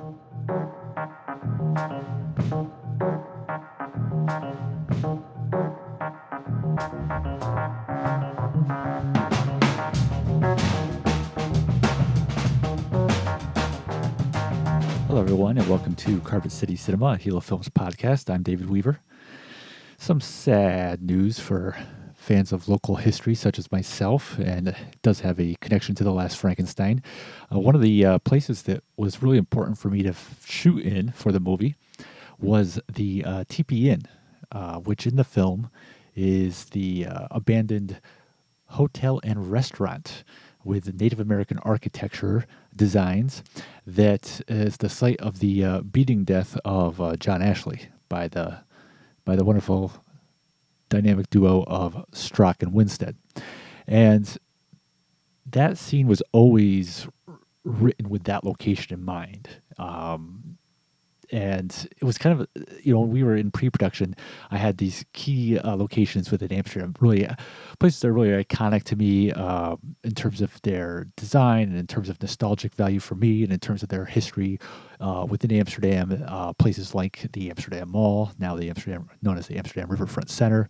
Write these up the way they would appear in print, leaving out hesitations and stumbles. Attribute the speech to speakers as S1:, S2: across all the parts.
S1: Hello, everyone, and welcome to Carpet City Cinema, a Gila Films podcast. I'm David Weaver. Some sad news for fans of local history, such as myself, and it does have a connection to the last Frankenstein. One of the places that was really important for me to shoot in for the movie was the Teepee Inn, which in the film is the abandoned hotel and restaurant with Native American architecture designs that is the site of the beating death of John Ashley by the wonderful dynamic duo of Strock and Winstead. And that scene was always written with that location in mind. And it was kind of, when we were in pre-production, I had these key locations within Amsterdam, really places that are really iconic to me in terms of their design and in terms of nostalgic value for me and in terms of their history within Amsterdam. Places like the Amsterdam Mall, now known as the Amsterdam Riverfront Center.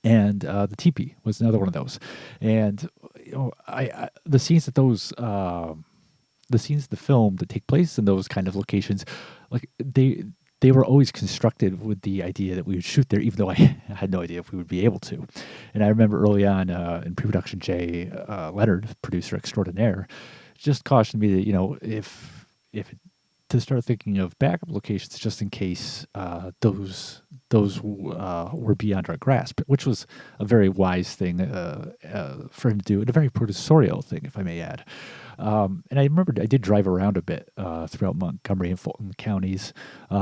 S1: And the Teepee was another one of those. And the scenes that the scenes of the film that take place in those kind of locations, like they were always constructed with the idea that we would shoot there, even though I had no idea if we would be able to. And I remember early on in pre-production, Jay Leonard, producer extraordinaire, just cautioned me that if to start thinking of backup locations just in case those were beyond our grasp, which was a very wise thing for him to do, and a very producerial thing, if I may add. And I remember I did drive around a bit throughout Montgomery and Fulton counties,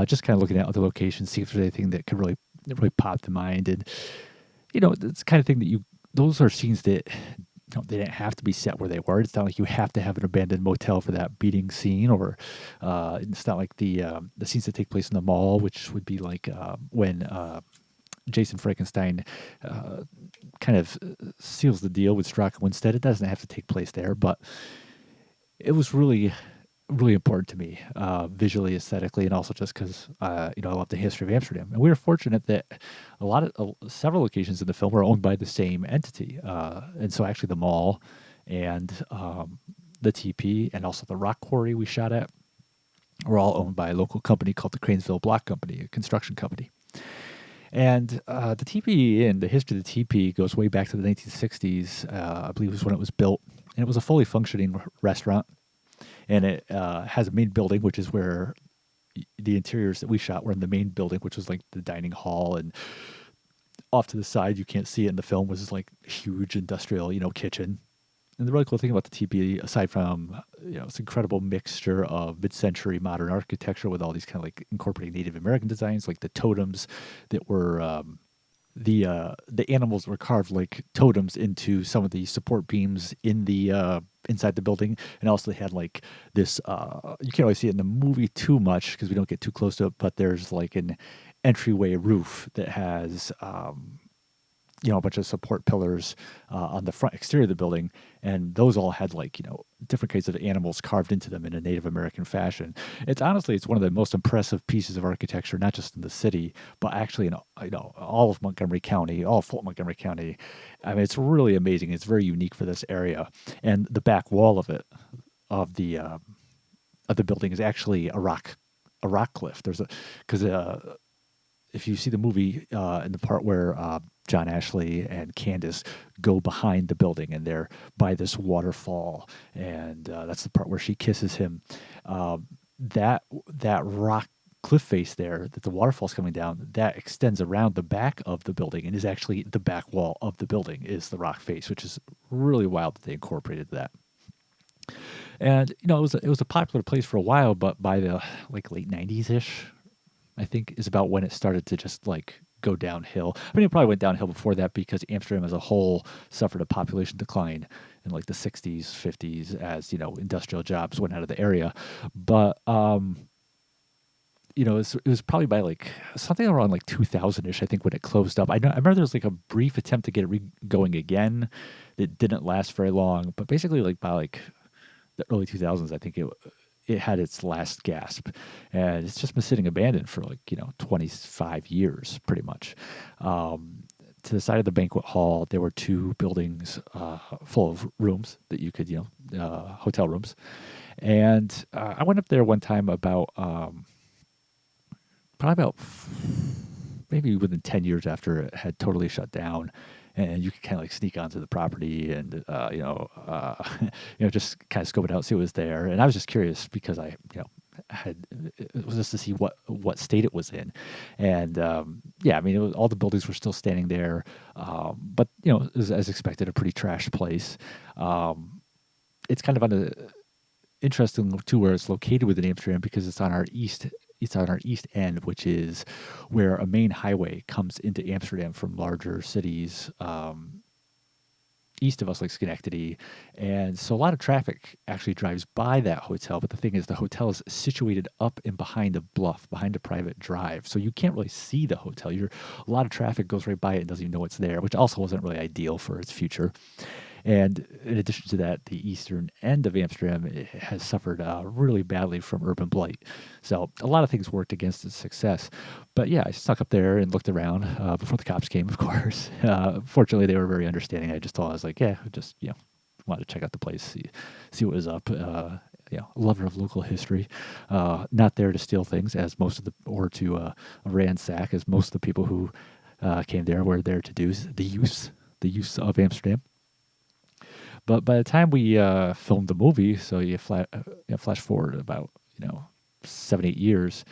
S1: just kind of looking at other locations, see if there's anything that could really pop to mind. And it's the kind of thing that those are scenes that they didn't have to be set where they were. It's not like you have to have an abandoned motel for that beating scene, or it's not like the scenes that take place in the mall, which would be like when Jason Frankenstein kind of seals the deal with Strock and Winstead. It doesn't have to take place there, but it was really, really important to me, visually, aesthetically, and also just because I love the history of Amsterdam. And we were fortunate that several locations in the film were owned by the same entity, and so actually the mall and the Teepee and also the rock quarry we shot at were all owned by a local company called the Cranesville Block Company, a construction company. And the Teepee Inn, the history of the Teepee goes way back to the 1960s. I believe was when it was built. And it was a fully functioning restaurant. And it has a main building, which is where the interiors that we shot were in the main building, which was like the dining hall. And off to the side, you can't see it in the film, was this like huge industrial, kitchen. And the really cool thing about the Teepee, aside from, this incredible mixture of mid-century modern architecture with all these kind of like incorporating Native American designs, like the totems that were, the animals were carved like totems into some of the support beams in the, inside the building. And also they had like this, you can't really see it in the movie too much because we don't get too close to it, but there's like an entryway roof that has, a bunch of support pillars on the front exterior of the building, and those all had like different kinds of animals carved into them in a Native American fashion. It's one of the most impressive pieces of architecture, not just in the city, but actually in all of Montgomery County, all of Fulton Montgomery County. I mean, it's really amazing. It's very unique for this area, and the back wall of the building is actually a rock cliff. If you see the movie in the part where John Ashley and Candace go behind the building and they're by this waterfall, and that's the part where she kisses him. That rock cliff face there, that the waterfall's coming down, that extends around the back of the building and is actually the back wall of the building is the rock face, which is really wild that they incorporated that. And it was a popular place for a while, but by the like late 90s ish, I think, is about when it started to just like go downhill. I mean, it probably went downhill before that because Amsterdam as a whole suffered a population decline in like the 60s, 50s as, industrial jobs went out of the area. But, it was probably by like something around like 2000-ish, I think, when it closed up. I remember there was like a brief attempt to get it going again that didn't last very long. But basically like by like the early 2000s, I think it had its last gasp, and it's just been sitting abandoned for 25 years, pretty much. To the side of the banquet hall, there were two buildings full of rooms that you could, hotel rooms. And I went up there one time about probably about maybe within 10 years after it had totally shut down, and you could kind of sneak onto the property and just kind of scope it out, see what was there. And I was just curious because I had it was just to see what state it was in. And I mean, all the buildings were still standing there, but it was, as expected, a pretty trashed place. It's kind of on a interesting too where it's located within Amsterdam because it's on our east end, which is where a main highway comes into Amsterdam from larger cities east of us, like Schenectady. And so a lot of traffic actually drives by that hotel. But the thing is, the hotel is situated up and behind a bluff, behind a private drive. So you can't really see the hotel. A lot of traffic goes right by it and doesn't even know it's there, which also wasn't really ideal for its future. And in addition to that, the eastern end of Amsterdam has suffered really badly from urban blight. So a lot of things worked against its success. But yeah, I snuck up there and looked around before the cops came, of course. Fortunately, they were very understanding. I just thought, I was like, yeah, just, wanted to check out the place, see what was up. A lover of local history, not there to steal things, or to ransack, as most of the people who came there were there to do the use of Amsterdam. But by the time we filmed the movie, so you flash forward about 7-8 years,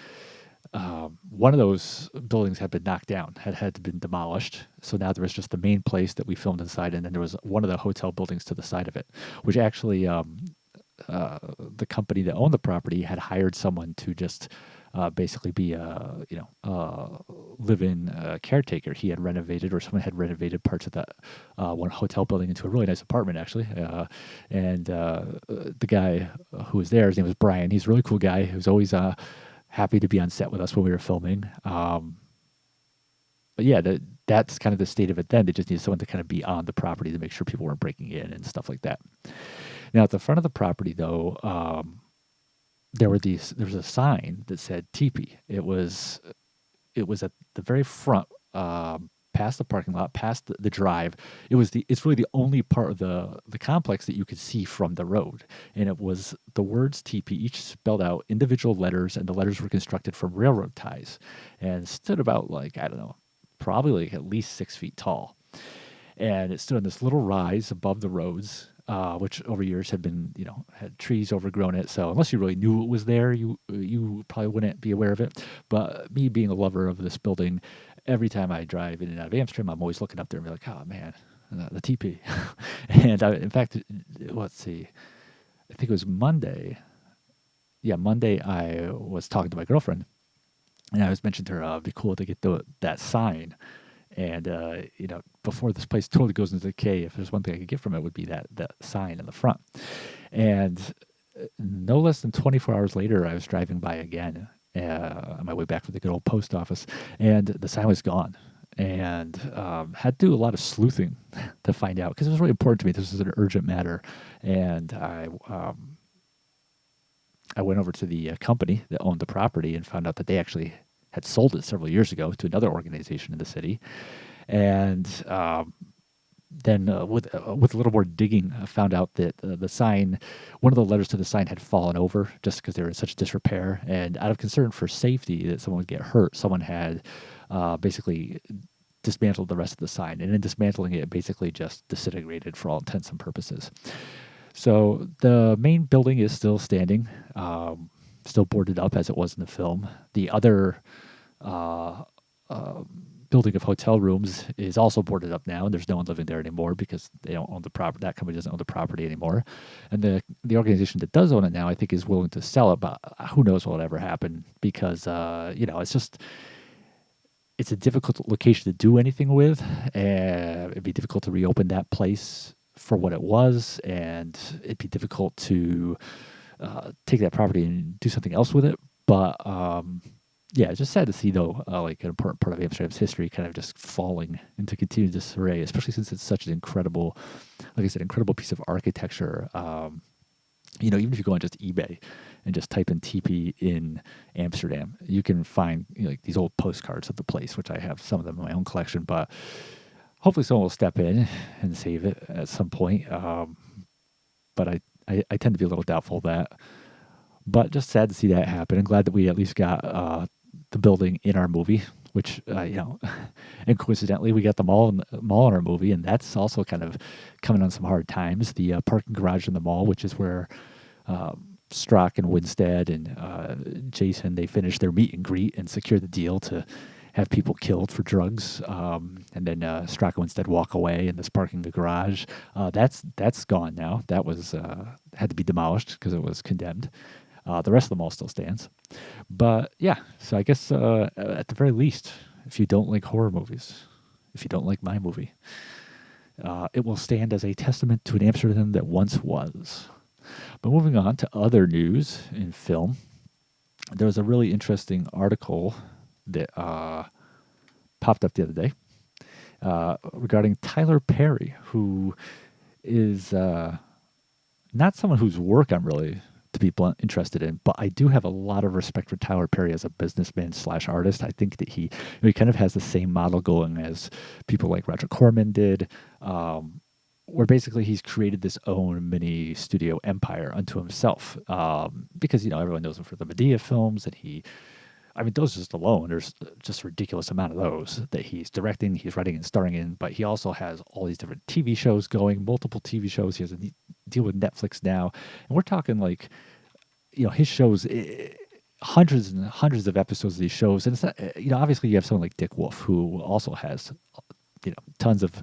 S1: one of those buildings had been knocked down, had been demolished. So now there was just the main place that we filmed inside, and then there was one of the hotel buildings to the side of it, which actually the company that owned the property had hired someone to just basically be a live-in caretaker. He had renovated, or someone had renovated parts of that one hotel building into a really nice apartment, actually. And the guy who was there, his name was Brian. He's a really cool guy. He was always happy to be on set with us when we were filming. But yeah, that's kind of the state of it then. They just needed someone to kind of be on the property to make sure people weren't breaking in and stuff like that. Now, at the front of the property, though, there was a sign that said teepee. It was at the very front, past the parking lot, past the drive. It's really the only part of the complex that you could see from the road. And it was the words teepee, each spelled out individual letters, and the letters were constructed from railroad ties and stood about probably at least 6 feet tall. And it stood on this little rise above the roads, which over years had been, had trees overgrown it. So unless you really knew it was there, you probably wouldn't be aware of it. But me being a lover of this building, every time I drive in and out of Amsterdam, I'm always looking up there and be like, oh man, the TP. And in fact, let's see, I think it was Monday. Yeah, Monday I was talking to my girlfriend, and I was mentioning to her, it'd be cool to get that sign. And, before this place totally goes into decay, if there's one thing I could get from it, would be that sign in the front. And no less than 24 hours later, I was driving by again on my way back from the good old post office, and the sign was gone. And had to do a lot of sleuthing to find out, because it was really important to me. This was an urgent matter. And I went over to the company that owned the property and found out that they actually had sold it several years ago to another organization in the city. And then with a little more digging, I found out that the sign, one of the letters to the sign had fallen over just because they were in such disrepair. And out of concern for safety that someone would get hurt, someone had basically dismantled the rest of the sign. And in dismantling it, basically just disintegrated for all intents and purposes. So the main building is still standing, still boarded up as it was in the film. The other building of hotel rooms is also boarded up now, and there's no one living there anymore because they don't own the property. That company doesn't own the property anymore. And the organization that does own it now, I think, is willing to sell it, but who knows what will ever happen, because it's a difficult location to do anything with. It'd be difficult to reopen that place for what it was, and it'd be difficult to take that property and do something else with it. But yeah, it's just sad to see, though, like an important part of Amsterdam's history kind of just falling into continued disarray, especially since it's such an incredible, like I said, incredible piece of architecture. Even if you go on just eBay and just type in TP in Amsterdam, you can find like these old postcards of the place, which I have some of them in my own collection. But hopefully, someone will step in and save it at some point. But I tend to be a little doubtful of that. But just sad to see that happen. And glad that we at least got the building in our movie, which and coincidentally we got the mall in our movie, and that's also kind of coming on some hard times. The parking garage in the mall, which is where Strzok and Winstead and Jason, they finished their meet and greet and secured the deal to have people killed for drugs, and then Strzok and Winstead walk away in this parking garage. That's gone now. That was had to be demolished because it was condemned. The rest of the mall still stands. But yeah, so I guess at the very least, if you don't like horror movies, if you don't like my movie, it will stand as a testament to an Amsterdam that once was. But moving on to other news in film, there was a really interesting article that popped up the other day regarding Tyler Perry, who is not someone whose work I'm really, to be blunt, interested in, but I do have a lot of respect for Tyler Perry as a businessman / artist. I think that he kind of has the same model going as people like Roger Corman did, where basically he's created this own mini studio empire unto himself, because everyone knows him for the Medea films, and those just alone, there's just a ridiculous amount of those that he's directing, he's writing and starring in, but he also has all these different TV shows going, multiple TV shows. He has a deal with Netflix now. And we're talking like, his shows, hundreds and hundreds of episodes of these shows. And it's not, obviously you have someone like Dick Wolf, who also has, tons of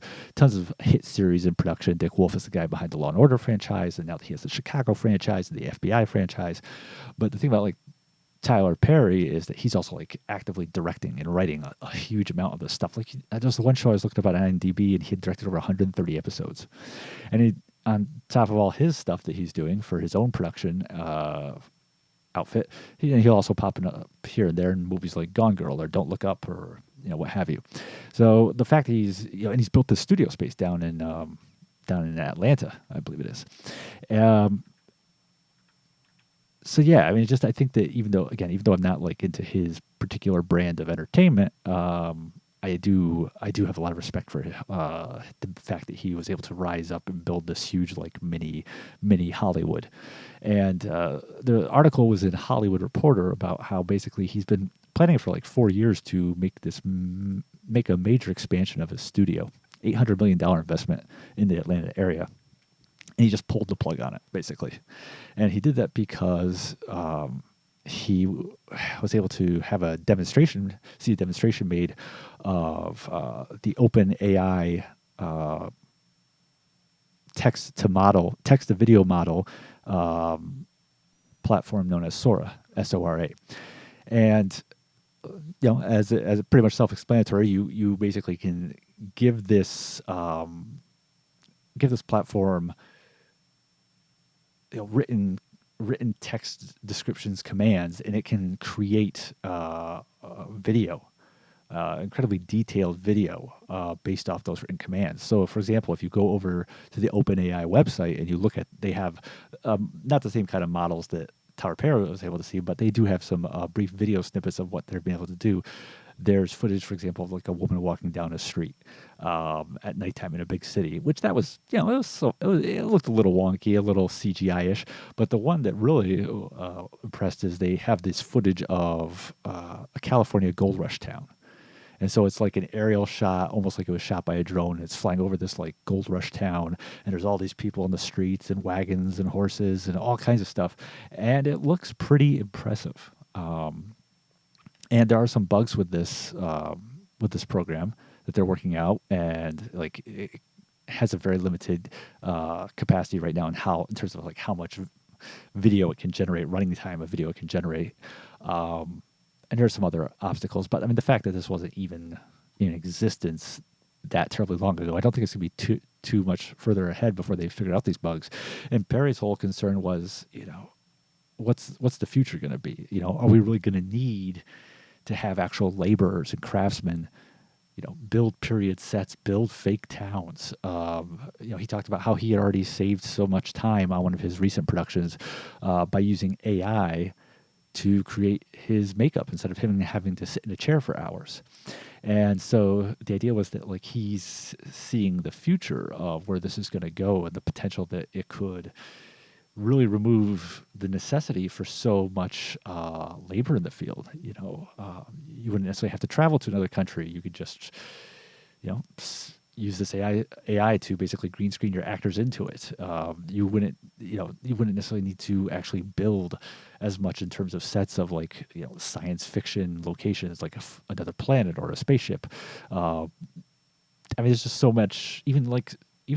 S1: hit series in production. Dick Wolf is the guy behind the Law and Order franchise, and now he has the Chicago franchise and the FBI franchise. But the thing about like Tyler Perry is that he's also like actively directing and writing a huge amount of this stuff. Like just the one show I was looking up on IMDb, and he had directed over 130 episodes. And he, on top of all his stuff that he's doing for his own production outfit, he'll also pop up here and there in movies like Gone Girl or Don't Look Up or what have you. So the fact that he's and he's built this studio space down in Atlanta, I believe it is. So yeah, I think that even though I'm not like into his particular brand of entertainment, I do have a lot of respect for the fact that he was able to rise up and build this huge like mini Hollywood. And the article was in Hollywood Reporter about how basically he's been planning for like 4 years to make a major expansion of his studio, $800 million investment in the Atlanta area. And he just pulled the plug on it, basically. And he did that because he was able to have a demonstration made of the OpenAI text to video model platform known as Sora, S-O-R-A. And as a pretty much self-explanatory, you basically can give this platform written text descriptions, commands, and it can create video, incredibly detailed video based off those written commands. So, for example, if you go over to the OpenAI website and you look at, they have not the same kind of models that Tyler Perry was able to see, but they do have some brief video snippets of what they're being able to do. There's footage, for example, of like a woman walking down a street at nighttime in a big city, which that was, it looked a little wonky, a little CGI-ish. But the one that really impressed is they have this footage of a California gold rush town. And so it's like an aerial shot, almost like it was shot by a drone. And it's flying over this like gold rush town, and there's all these people in the streets and wagons and horses and all kinds of stuff. And it looks pretty impressive. And there are some bugs with this program that they're working out, and like it has a very limited capacity right now in terms of like how much video it can generate, running time of video it can generate. And there's some other obstacles, but the fact that this wasn't even in existence that terribly long ago, I don't think it's gonna be too much further ahead before they figured out these bugs. And Perry's whole concern was, what's the future going to be? Are we really going to need to have actual laborers and craftsmen, build period sets, build fake towns. He talked about how he had already saved so much time on one of his recent productions by using AI to create his makeup instead of him having to sit in a chair for hours. And so the idea was that like he's seeing the future of where this is going to go and the potential that it could really remove the necessity for so much labor in the field. You wouldn't necessarily have to travel to another country. You could just, use this AI to basically green screen your actors into it. You wouldn't necessarily need to actually build as much in terms of sets of like, science fiction locations, like another planet or a spaceship. There's just so much, even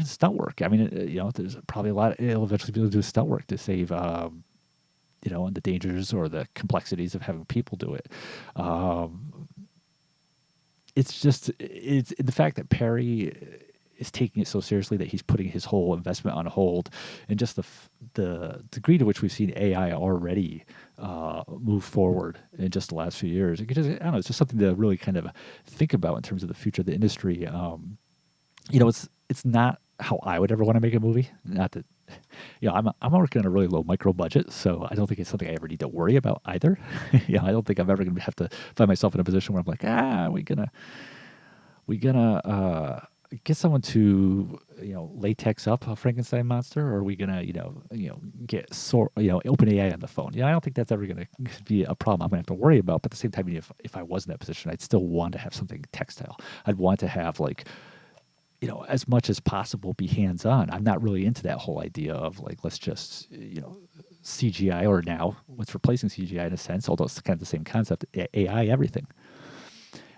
S1: stunt work. There's probably a lot. It'll eventually be able to do stunt work to save, and the dangers or the complexities of having people do it. It's the fact that Perry is taking it so seriously that he's putting his whole investment on hold, and just the degree to which we've seen AI already move forward in just the last few years. I don't know. It's just something to really kind of think about in terms of the future of the industry. It's not how I would ever want to make a movie. Not that, I'm working on a really low micro budget, so I don't think it's something I ever need to worry about either. I don't think I'm ever going to have to find myself in a position where I'm like, we gonna get someone to latex up a Frankenstein monster, or are we gonna get OpenAI on the phone? I don't think that's ever gonna be a problem I'm gonna have to worry about. But at the same time, if I was in that position, I'd still want to have something textile. I'd want to have like, as much as possible, be hands-on. I'm not really into that whole idea of like, let's just, CGI, or now what's replacing CGI in a sense, although it's kind of the same concept, AI, everything.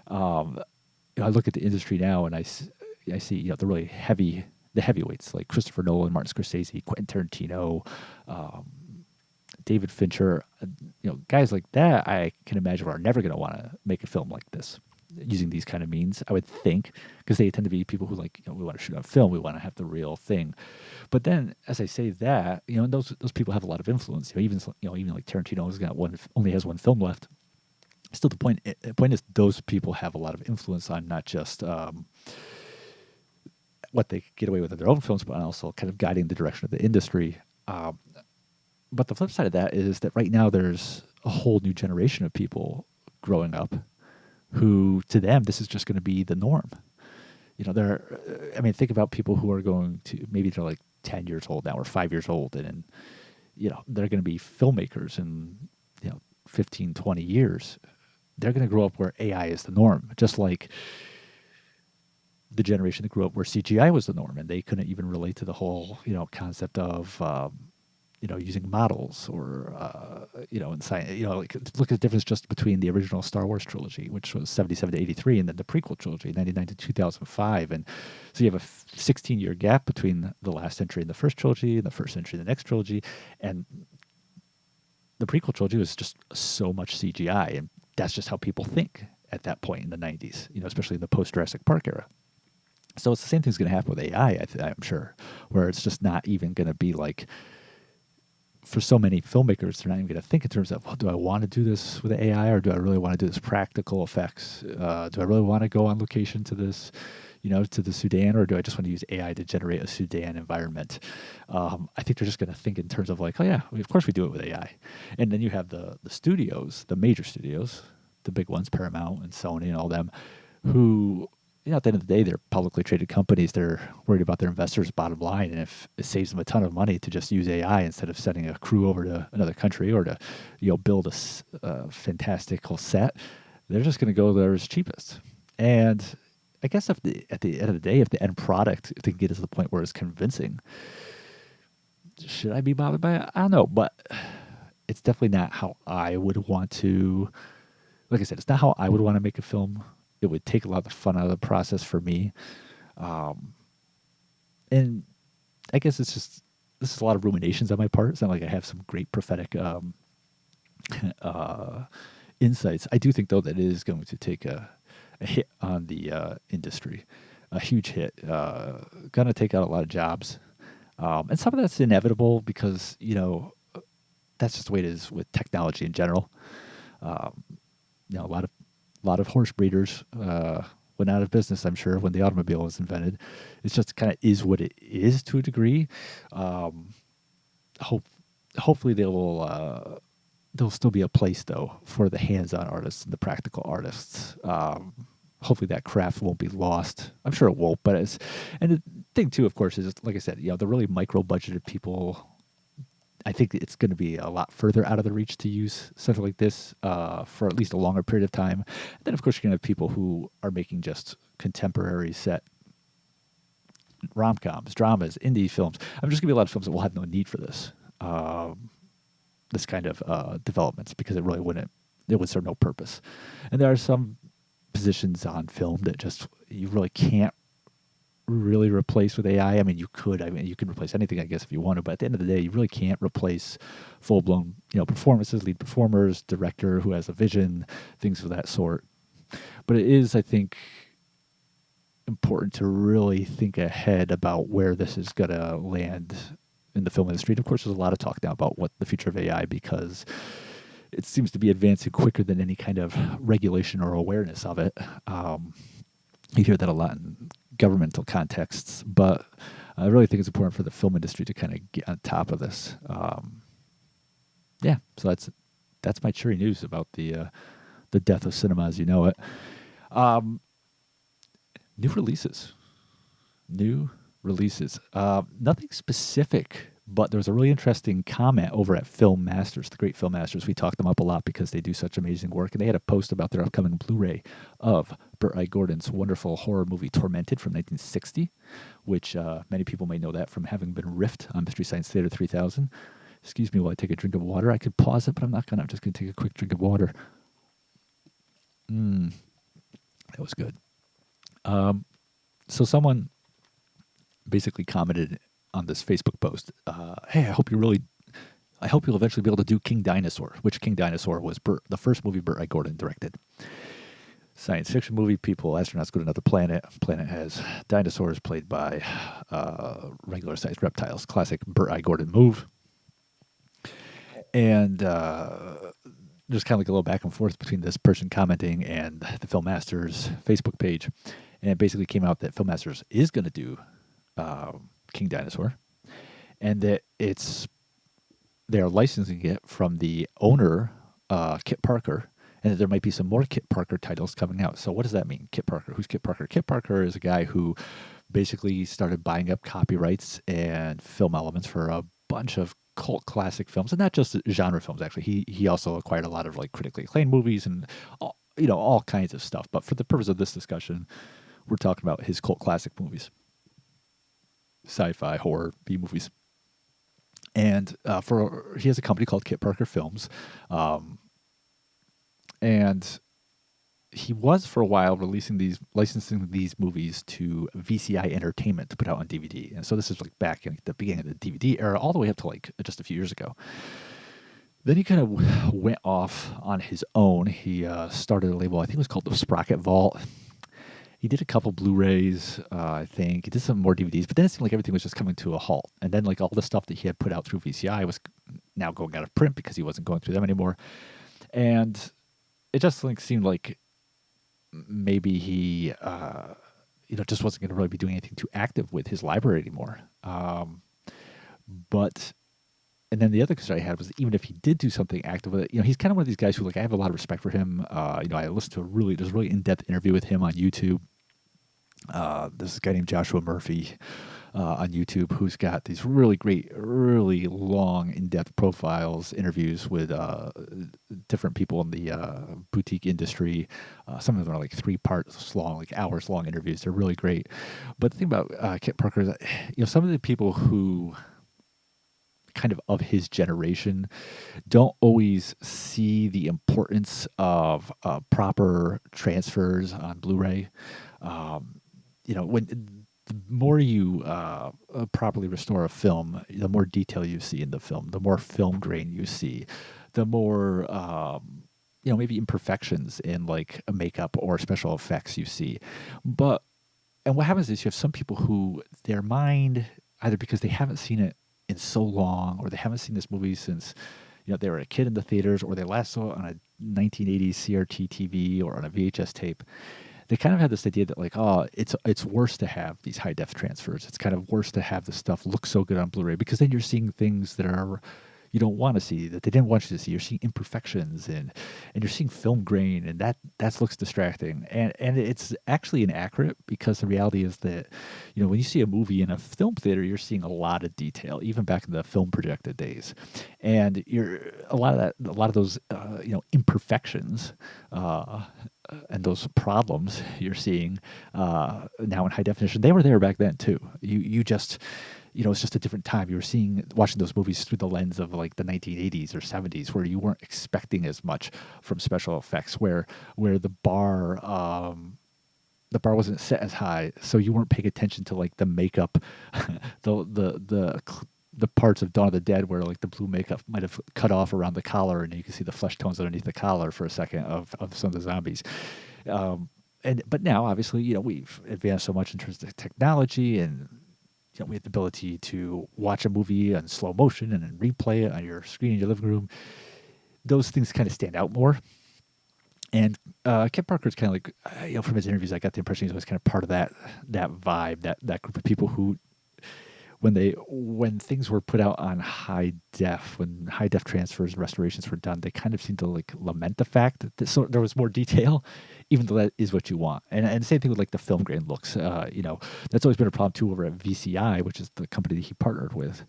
S1: I look at the industry now and I see, the really the heavyweights like Christopher Nolan, Martin Scorsese, Quentin Tarantino, David Fincher, guys like that. I can imagine are never going to want to make a film like this using these kind of means, I would think, because they tend to be people who like, we want to shoot on film, we want to have the real thing. But then, as I say that, those people have a lot of influence. Even like Tarantino only has one film left. Still, the point is those people have a lot of influence on not just what they get away with in their own films, but also kind of guiding the direction of the industry. But the flip side of that is that right now there's a whole new generation of people growing up who, to them, this is just going to be the norm. Think about people who are going to, maybe they're like 10 years old now or 5 years old, and they're going to be filmmakers in 15, 20 years. They're going to grow up where AI is the norm, just like the generation that grew up where CGI was the norm, and they couldn't even relate to the whole concept of using models or in science. Look at the difference just between the original Star Wars trilogy, which was 77 to 83, and then the prequel trilogy, 99 to 2005. And so you have a 16-year gap between the last entry in the first trilogy and the first entry in the next trilogy, and the prequel trilogy was just so much CGI, and that's just how people think at that point in the 90s, especially in the post-Jurassic Park era. So it's the same thing's going to happen with AI, I'm sure, where it's just not even going to be like, for so many filmmakers, they're not even going to think in terms of, well, do I want to do this with AI, or do I really want to do this practical effects? Do I really want to go on location to this, to the Sudan, or do I just want to use AI to generate a Sudan environment? I think they're just going to think in terms of like, oh yeah, of course we do it with AI. And then you have the studios, the major studios, the big ones, Paramount and Sony and all them, who, at the end of the day, they're publicly traded companies. They're worried about their investors' bottom line, and if it saves them a ton of money to just use AI instead of sending a crew over to another country or to, build a fantastical set, they're just going to go there as cheapest. And I guess at the end of the day, if the end product, if they can get to the point where it's convincing, should I be bothered by it? I don't know, but it's definitely not how I would want to. Like I said, it's not how I would want to make a film. It would take a lot of the fun out of the process for me. And I guess this is a lot of ruminations on my part. It's not like I have some great prophetic insights. I do think, though, that it is going to take a hit on the industry, a huge hit. Going to take out a lot of jobs. And some of that's inevitable because, that's just the way it is with technology in general. A lot of horse breeders, went out of business, I'm sure, when the automobile was invented. It's just kind of is what it is to a degree. Um, hope hopefully there'll still be a place though for the hands-on artists and the practical artists. Hopefully that craft won't be lost. I'm sure it won't, but and the thing too, of course, is like I said, the really micro-budgeted people. I think it's going to be a lot further out of the reach to use something like this for at least a longer period of time. And then, of course, you're going to have people who are making just contemporary set rom-coms, dramas, indie films. I'm just going to be a lot of films that will have no need for this kind of developments, because it would serve no purpose. And there are some positions on film that just you really can't really replace with AI. I mean, you could. I mean, you can replace anything, I guess, if you want to. But at the end of the day, you really can't replace full-blown, performances, lead performers, director who has a vision, things of that sort. But it is, I think, important to really think ahead about where this is going to land in the film industry. And of course, there's a lot of talk now about what the future of AI, because it seems to be advancing quicker than any kind of regulation or awareness of it. You hear that a lot in governmental contexts, but I really think it's important for the film industry to kind of get on top of this. Yeah, so that's my cheery news about the death of cinema as you know it. New releases. Nothing specific, but there was a really interesting comment over at Film Masters, the great Film Masters. We talk them up a lot because they do such amazing work. And they had a post about their upcoming Blu-ray of Burt I. Gordon's wonderful horror movie Tormented from 1960, which many people may know that from having been riffed on Mystery Science Theater 3000. Excuse me while I take a drink of water. I could pause it, but I'm not going to. I'm just going to take a quick drink of water. That was good. So someone basically commented on this Facebook post, hey, I hope you'll eventually be able to do King Dinosaur, which King Dinosaur was the first movie Burt I. Gordon directed. Science fiction movie, astronauts go to another planet. Planet has dinosaurs played by regular-sized reptiles. Classic Burt I. Gordon move. And there's kind of like a little back and forth between this person commenting and the Film Masters Facebook page. And it basically came out that Film Masters is going to do King Dinosaur, and that they're licensing it from the owner, Kit Parker, and that there might be some more Kit Parker titles coming out. So what does that mean, Kit Parker? Who's Kit Parker? Kit Parker is a guy who basically started buying up copyrights and film elements for a bunch of cult classic films, and not just genre films. Actually, he also acquired a lot of like critically acclaimed movies and all kinds of stuff. But for the purpose of this discussion, we're talking about his cult classic movies. Sci-fi, horror, B movies. And he has a company called Kit Parker Films. And he was for a while licensing these movies to VCI Entertainment to put out on DVD. And so this is like back in the beginning of the DVD era, all the way up to like just a few years ago. Then he kind of went off on his own. He started a label, I think it was called the Sprocket Vault. He did a couple Blu-rays, I think. He did some more DVDs, but then it seemed like everything was just coming to a halt. And then like all the stuff that he had put out through VCI was now going out of print because he wasn't going through them anymore. And it just like seemed like maybe he just wasn't going to really be doing anything too active with his library anymore. And then the other concern I had was even if he did do something active with it, he's kind of one of these guys who, like, I have a lot of respect for him. I listened to a really in-depth interview with him on YouTube. This guy named Joshua Murphy on YouTube, who's got these really great, really long, in-depth profiles, interviews with different people in the boutique industry. Some of them are like 3 parts long, like hours-long interviews. They're really great. But the thing about Kit Parker is that, some of the people who kind of his generation don't always see the importance of proper transfers on Blu-ray. When the more you properly restore a film, the more detail you see in the film, the more film grain you see, the more maybe imperfections in like a makeup or special effects you see. And what happens is you have some people who their mind, either because they haven't seen it in so long, or they haven't seen this movie since they were a kid in the theaters, or they last saw it on a 1980s CRT TV or on a VHS tape, they kind of had this idea that like, oh, it's worse to have these high def transfers. It's kind of worse to have the stuff look so good on Blu-ray because then you're seeing things that are you don't want to see, that they didn't want you to see. You're seeing imperfections and you're seeing film grain, and that looks distracting. And it's actually inaccurate because the reality is that, when you see a movie in a film theater, you're seeing a lot of detail, even back in the film projected days, and you're a lot of those imperfections. And those problems you're seeing now in high definition, they were there back then too. You just, it's just a different time. You were watching those movies through the lens of like the 1980s or 70s, where you weren't expecting as much from special effects, where the bar wasn't set as high, so you weren't paying attention to like the makeup, the parts of Dawn of the Dead where like the blue makeup might have cut off around the collar and you can see the flesh tones underneath the collar for a second of some of the zombies. But now obviously, we've advanced so much in terms of technology, and we have the ability to watch a movie in slow motion and then replay it on your screen in your living room. Those things kind of stand out more. And Kit Parker's kind of like, from his interviews, I got the impression he's always kind of part of that vibe, that group of people who, when things were put out on when high def transfers and restorations were done, they kind of seemed to like lament the fact that there was more detail, even though that is what you want. And the same thing with like the film grain looks. That's always been a problem too over at VCI, which is the company that he partnered with.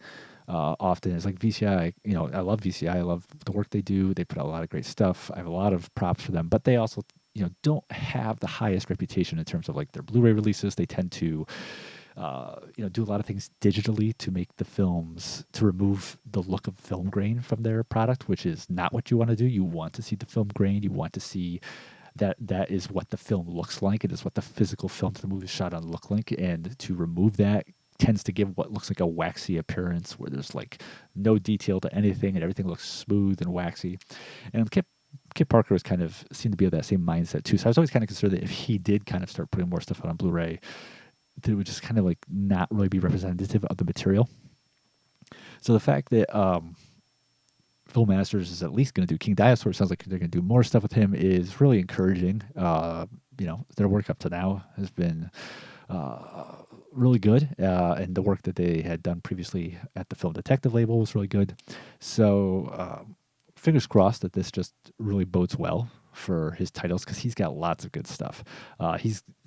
S1: Often it's like VCI, I love VCI. I love the work they do. They put out a lot of great stuff. I have a lot of props for them, but they also, don't have the highest reputation in terms of like their Blu-ray releases. They tend to, do a lot of things digitally to make the films, to remove the look of film grain from their product, which is not what you want to do. You want to see the film grain. You want to see that is what the film looks like. It is what the physical film the movie is shot on look like. And to remove that tends to give what looks like a waxy appearance where there's like no detail to anything and everything looks smooth and waxy. And Kit Parker was kind of seemed to be of that same mindset too. So I was always kind of concerned that if he did kind of start putting more stuff out on Blu-ray, that it would just kind of like not really be representative of the material. So the fact that Phil Masters is at least going to do King Dinosaur, sounds like they're going to do more stuff with him, is really encouraging. Their work up to now has been really good, and the work that they had done previously at the Film Detective label was really good. So fingers crossed that this just really bodes well for his titles, because he's got lots of good stuff.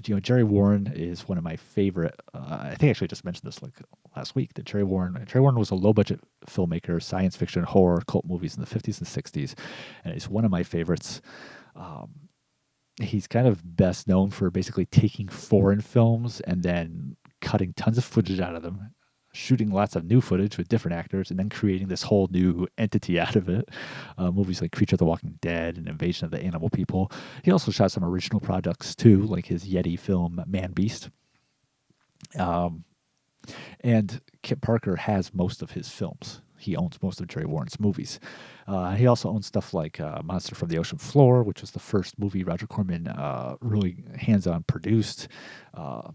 S1: Jerry Warren is one of my favorite. I think I actually just mentioned this like last week. That Jerry Warren was a low budget filmmaker, science fiction, horror, cult movies in the 50s and 60s, and he's one of my favorites. He's kind of best known for basically taking foreign films and then cutting tons of footage out of them, shooting lots of new footage with different actors, and then creating this whole new entity out of it. Movies like Creature of the Walking Dead and Invasion of the Animal People. He also shot some original projects too, like his Yeti film Man Beast. And Kit Parker has most of his films. He owns most of Jerry Warren's movies. He also owns stuff like Monster from the Ocean Floor, which was the first movie Roger Corman really hands-on produced. I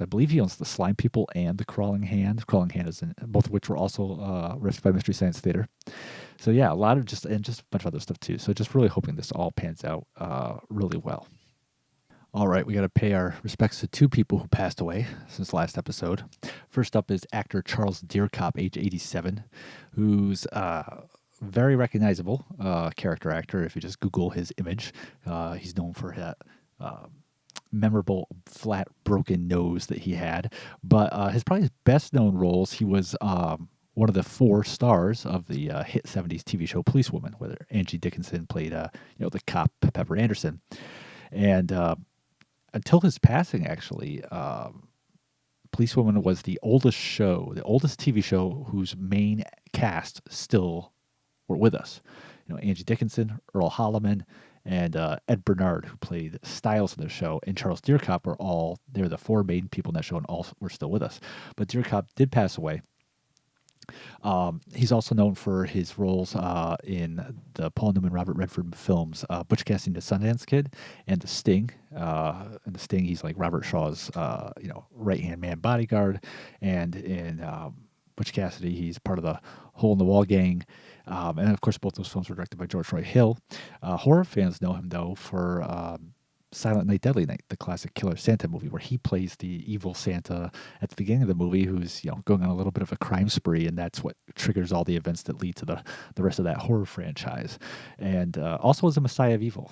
S1: believe he owns The Slime People and The Crawling Hand. Crawling Hand is both of which were also riffed by Mystery Science Theater. So yeah, a lot of just a bunch of other stuff too. So just really hoping this all pans out really well. All right, we got to pay our respects to two people who passed away since last episode. First up is actor Charles Dierkop, age 87, who's very recognizable character actor. If you just Google his image, he's known for that memorable flat broken nose that he had. But his best known roles, he was one of the 4 stars of the hit 70s TV show Policewoman, where Angie Dickinson played the cop Pepper Anderson. And until his passing, actually, Policewoman was the oldest TV show whose main cast still were with us. Angie Dickinson, Earl Holliman, and Ed Bernard, who played Styles in the show, and Charles Dierkop they were the 4 main people in that show, and all were still with us. But Dierkop did pass away. He's also known for his roles in the Paul Newman, Robert Redford films Butch Cassidy and the Sundance Kid and The Sting. In The Sting, he's like Robert Shaw's right-hand man bodyguard, and in Butch Cassidy, he's part of the Hole in the Wall gang. And of course, both those films were directed by George Roy Hill. Horror fans know him though for Silent Night, Deadly Night, the classic Killer Santa movie, where he plays the evil Santa at the beginning of the movie, who's going on a little bit of a crime spree, and that's what triggers all the events that lead to the rest of that horror franchise. And also as a Messiah of Evil,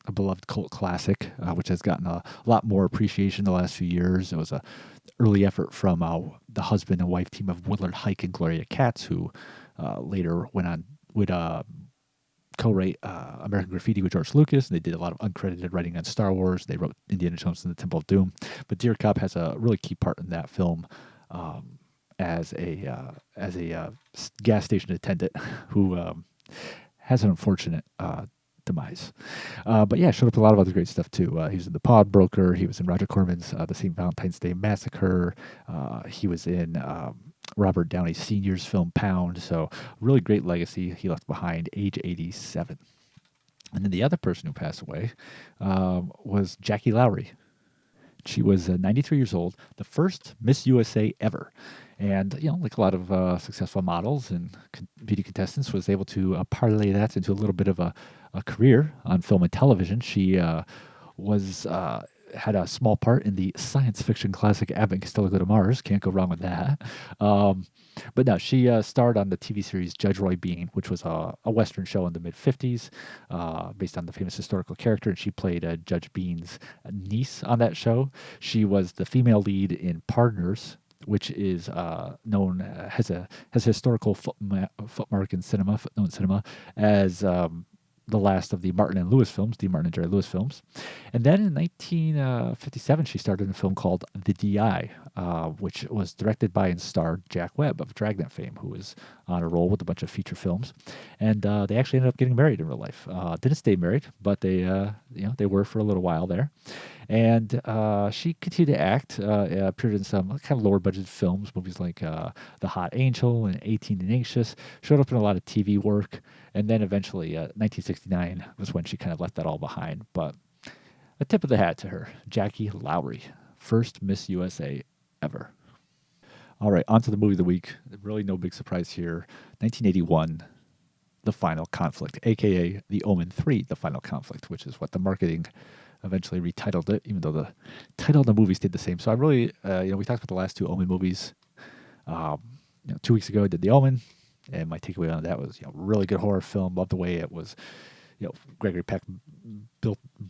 S1: a beloved cult classic, which has gotten a lot more appreciation the last few years. It was a early effort from the husband and wife team of Willard Hike and Gloria Katz, who later went on would co-write American Graffiti with George Lucas, and they did a lot of uncredited writing on Star Wars. They wrote Indiana Jones and the Temple of Doom, but Dierkop has a really key part in that film as a gas station attendant who has an unfortunate demise. But yeah, showed up in a lot of other great stuff too. He was in The Pawnbroker. He was in Roger Corman's The St. Valentine's Day Massacre. He was in Robert Downey Sr.'s film Pound. So really great legacy he left behind, age 87. And then the other person who passed away was Jackie Loughery. She was 93 years old, the first Miss USA ever. And, like a lot of successful models and beauty contestants, was able to parlay that into a little bit of a career on film and television. She was had a small part in the science fiction classic Abbott and Costello Go to Mars. Can't go wrong with that. But no, she starred on the TV series Judge Roy Bean, which was a Western show in the mid-50s based on the famous historical character, and she played Judge Bean's niece on that show. She was the female lead in Partners, which is known has a historical footmark in cinema, footnote in cinema, as the last of the Martin and Lewis films, the Martin and Jerry Lewis films. And then in 1957, she starred in a film called The D.I., which was directed by and starred Jack Webb of Dragnet fame, who was on a roll with a bunch of feature films. And they actually ended up getting married in real life. Didn't stay married, but they were for a little while there. And she continued to act, appeared in some kind of lower budget films, movies like The Hot Angel and 18 and Anxious, showed up in a lot of TV work. And then eventually, 1969 was when she kind of left that all behind. But a tip of the hat to her, Jackie Loughery, first Miss USA ever. All right, on to the movie of the week. Really no big surprise here. 1981, The Final Conflict, a.k.a. The Omen 3, The Final Conflict, which is what the marketing eventually retitled it, even though the title of the movie stayed the same. So I really, we talked about the last two Omen movies. 2 weeks ago I did The Omen, and my takeaway on that was, really good horror film. Loved the way it was, Gregory Peck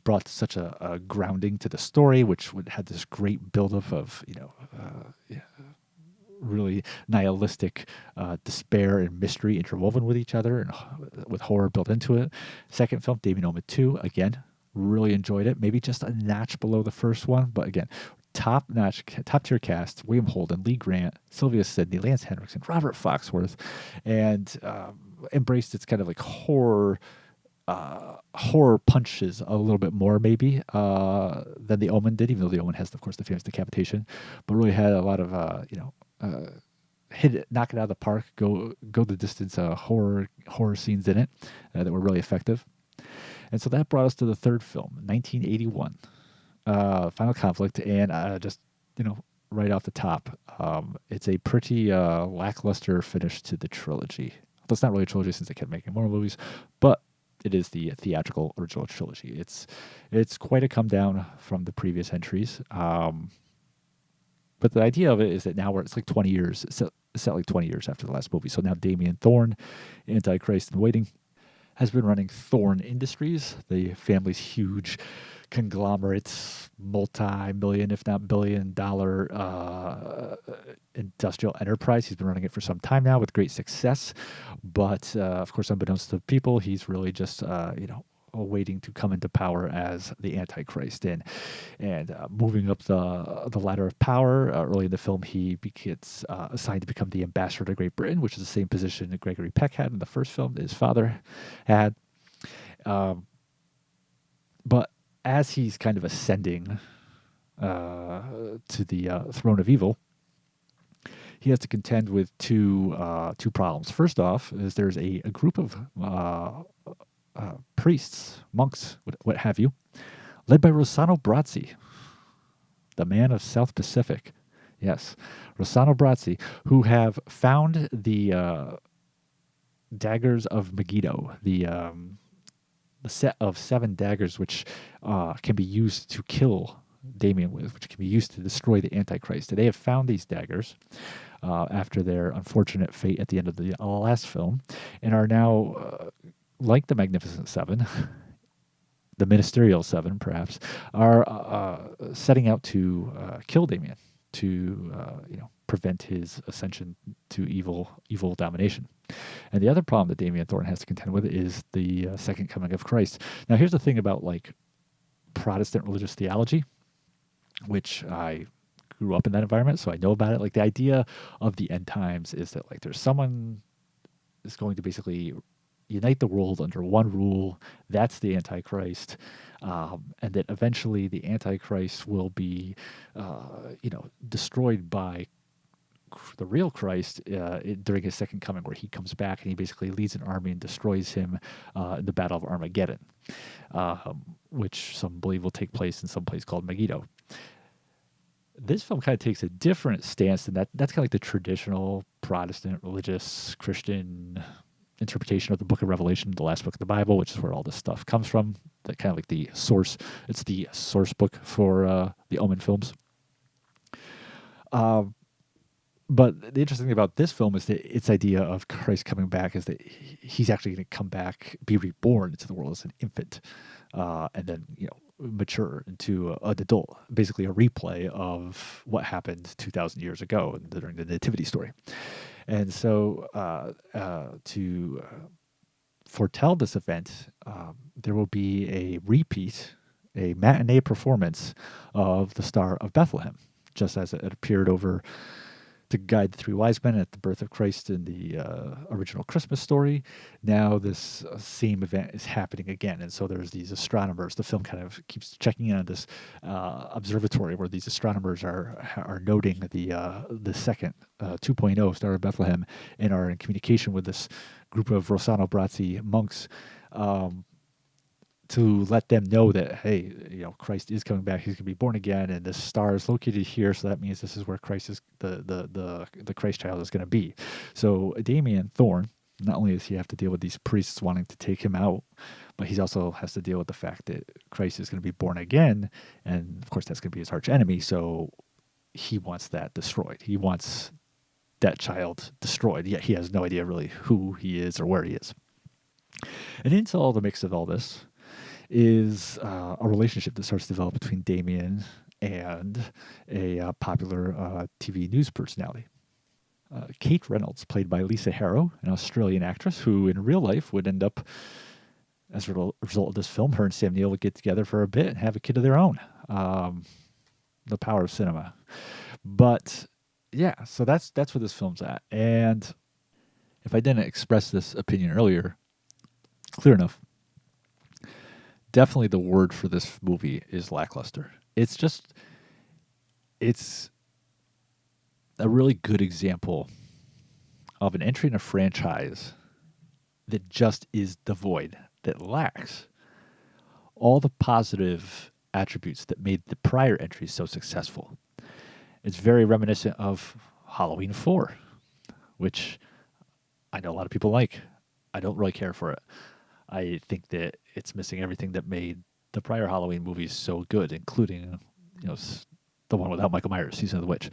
S1: brought such a grounding to the story, which had this great buildup of, really nihilistic despair and mystery interwoven with each other and with horror built into it. Second film, Damien Omen 2, again, really enjoyed it. Maybe just a notch below the first one, but again, top tier cast: William Holden, Lee Grant, Sylvia Sidney, Lance Henriksen, Robert Foxworth, and embraced its kind of like horror punches a little bit more maybe than The Omen did, even though The Omen has, of course, the famous decapitation, but really had a lot of knock it out of the park, go the distance horror scenes in it that were really effective. And so that brought us to the third film, 1981, Final Conflict. And just, right off the top, it's a pretty lackluster finish to the trilogy. Well, it's not really a trilogy since they kept making more movies, but it is the theatrical original trilogy. It's quite a come down from the previous entries. But the idea of it is that now it's like 20 years, set like 20 years after the last movie. So now Damien Thorn, Antichrist in waiting, has been running Thorn Industries, the family's huge conglomerate, multi-million, if not billion-dollar industrial enterprise. He's been running it for some time now with great success. But, of course, unbeknownst to people, he's really just, waiting to come into power as the Antichrist. And moving up the ladder of power, early in the film, he gets assigned to become the ambassador to Great Britain, which is the same position that Gregory Peck had in the first film that his father had. But as he's kind of ascending to the throne of evil, he has to contend with two problems. First off, is there's a group of priests, monks, what have you, led by Rossano Brazzi, the man of South Pacific. Yes, Rossano Brazzi, who have found the daggers of Megiddo, the the set of 7 daggers, which can be used to kill Damien with, which can be used to destroy the Antichrist. And they have found these daggers after their unfortunate fate at the end of the last film, and are now, like the Magnificent Seven, the Ministerial Seven, perhaps, are setting out to kill Damien, to prevent his ascension to evil domination. And the other problem that Damien Thorn has to contend with is the second coming of Christ. Now, here's the thing about like Protestant religious theology, which I grew up in that environment, so I know about it. Like the idea of the end times is that like there's someone is going to basically unite the world under one rule. That's the Antichrist, and that eventually the Antichrist will be, destroyed by the real Christ during his second coming, where he comes back and he basically leads an army and destroys him in the Battle of Armageddon, which some believe will take place in some place called Megiddo. This film kind of takes a different stance than that. That's kind of like the traditional Protestant religious Christian interpretation of the book of Revelation, the last book of the Bible, which is where all this stuff comes from. That kind of like the source. It's the source book for the OMEN films. But the interesting thing about this film is that its idea of Christ coming back is that he's actually going to come back, be reborn into the world as an infant, and then mature into an adult. Basically, a replay of what happened 2,000 years ago during the Nativity story. And so, to foretell this event, there will be a repeat, a matinee performance of the Star of Bethlehem, just as it appeared over to guide the 3 wise men at the birth of Christ in the original Christmas story. Now this same event is happening again. And so there's these astronomers. The film kind of keeps checking in on this observatory where these astronomers are noting the second 2.0 Star of Bethlehem and are in communication with this group of Rossano Brazzi monks to let them know that, hey, Christ is coming back. He's going to be born again, and this star is located here, so that means this is where Christ is, the Christ child is going to be. So Damien Thorn, not only does he have to deal with these priests wanting to take him out, but he also has to deal with the fact that Christ is going to be born again, and of course that's going to be his arch enemy. So he wants that destroyed. He wants that child destroyed. Yet he has no idea really who he is or where he is. And into all the mix of all this is a relationship that starts to develop between Damien and a popular TV news personality. Kate Reynolds, played by Lisa Harrow, an Australian actress who in real life would end up, as a result of this film, her and Sam Neill would get together for a bit and have a kid of their own. The power of cinema. But yeah, so that's where this film's at. And if I didn't express this opinion earlier clear enough, definitely the word for this movie is lackluster. It's a really good example of an entry in a franchise that just is devoid, that lacks all the positive attributes that made the prior entries so successful. It's very reminiscent of Halloween 4, which I know a lot of people like. I don't really care for it. I think that it's missing everything that made the prior Halloween movies so good, including, the one without Michael Myers, Season of the Witch.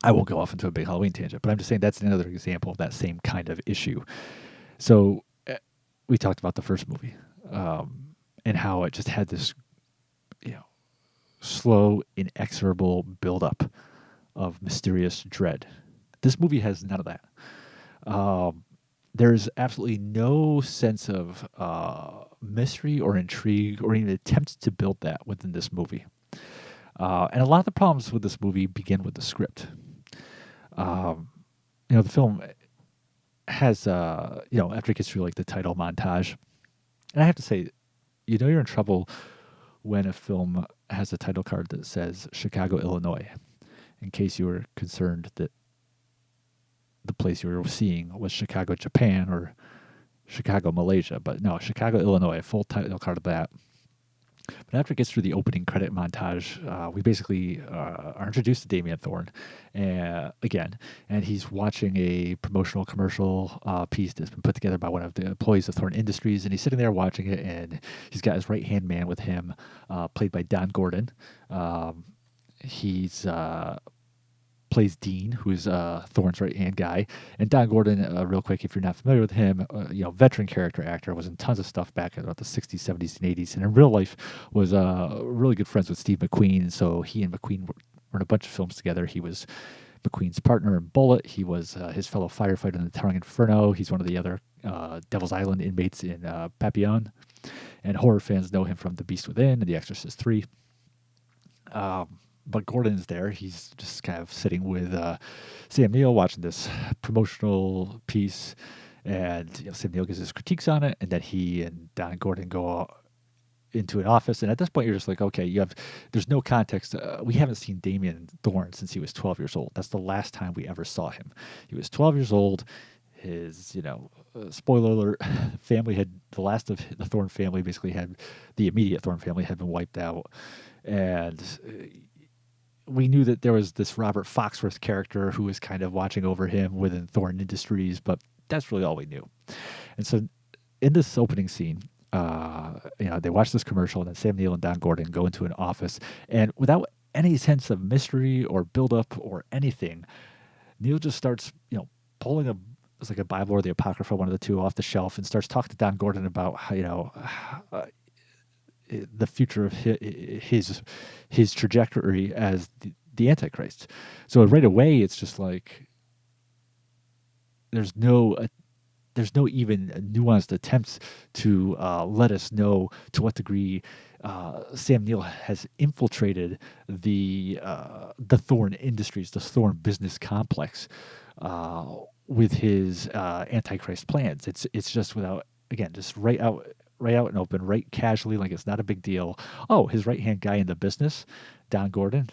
S1: I won't go off into a big Halloween tangent, but I'm just saying that's another example of that same kind of issue. So we talked about the first movie and how it just had this, slow, inexorable buildup of mysterious dread. This movie has none of that. There's absolutely no sense of mystery or intrigue or even attempt to build that within this movie. And a lot of the problems with this movie begin with the script. The film has, after it gets through like the title montage, and I have to say, you're in trouble when a film has a title card that says Chicago, Illinois, in case you were concerned that the place you were seeing was Chicago, Japan, or Chicago, Malaysia. But no, Chicago, Illinois, full title card of that. But after it gets through the opening credit montage, we basically are introduced to Damien Thorn again, and he's watching a promotional commercial piece that's been put together by one of the employees of Thorn Industries, and he's sitting there watching it, and he's got his right hand man with him, played by Don Gordon. He's plays Dean, who's Thorne's right hand guy. And Don Gordon, real quick, if you're not familiar with him, veteran character actor, was in tons of stuff back in about the 60s, 70s, and 80s. And in real life was really good friends with Steve McQueen. So he and McQueen were in a bunch of films together. He was McQueen's partner in Bullet. He was his fellow firefighter in the Towering Inferno. He's one of the other Devil's Island inmates in Papillon. And horror fans know him from The Beast Within and The Exorcist 3. But Gordon's there. He's just kind of sitting with Sam Neill watching this promotional piece, and Sam Neill gives his critiques on it, and then he and Don Gordon go into an office. And at this point, you're just like, okay, there's no context. We haven't seen Damien Thorn since he was 12 years old. That's the last time we ever saw him. He was 12 years old. His, spoiler alert, the last of the Thorn family basically the immediate Thorn family had been wiped out. And we knew that there was this Robert Foxworth character who was kind of watching over him within Thorn Industries, but that's really all we knew. And so in this opening scene, they watch this commercial, and then Sam Neill and Don Gordon go into an office, and without any sense of mystery or buildup or anything, Neill just starts, pulling it's like a Bible or the Apocrypha, one of the two, off the shelf, and starts talking to Don Gordon about how, the future of his trajectory as the Antichrist. So right away, it's just like there's no even nuanced attempts to let us know to what degree Sam Neill has infiltrated the Thorn Industries, the Thorn business complex, with his Antichrist plans. It's just just right out and open, right casually, like it's not a big deal. Oh, his right-hand guy in the business, Don Gordon,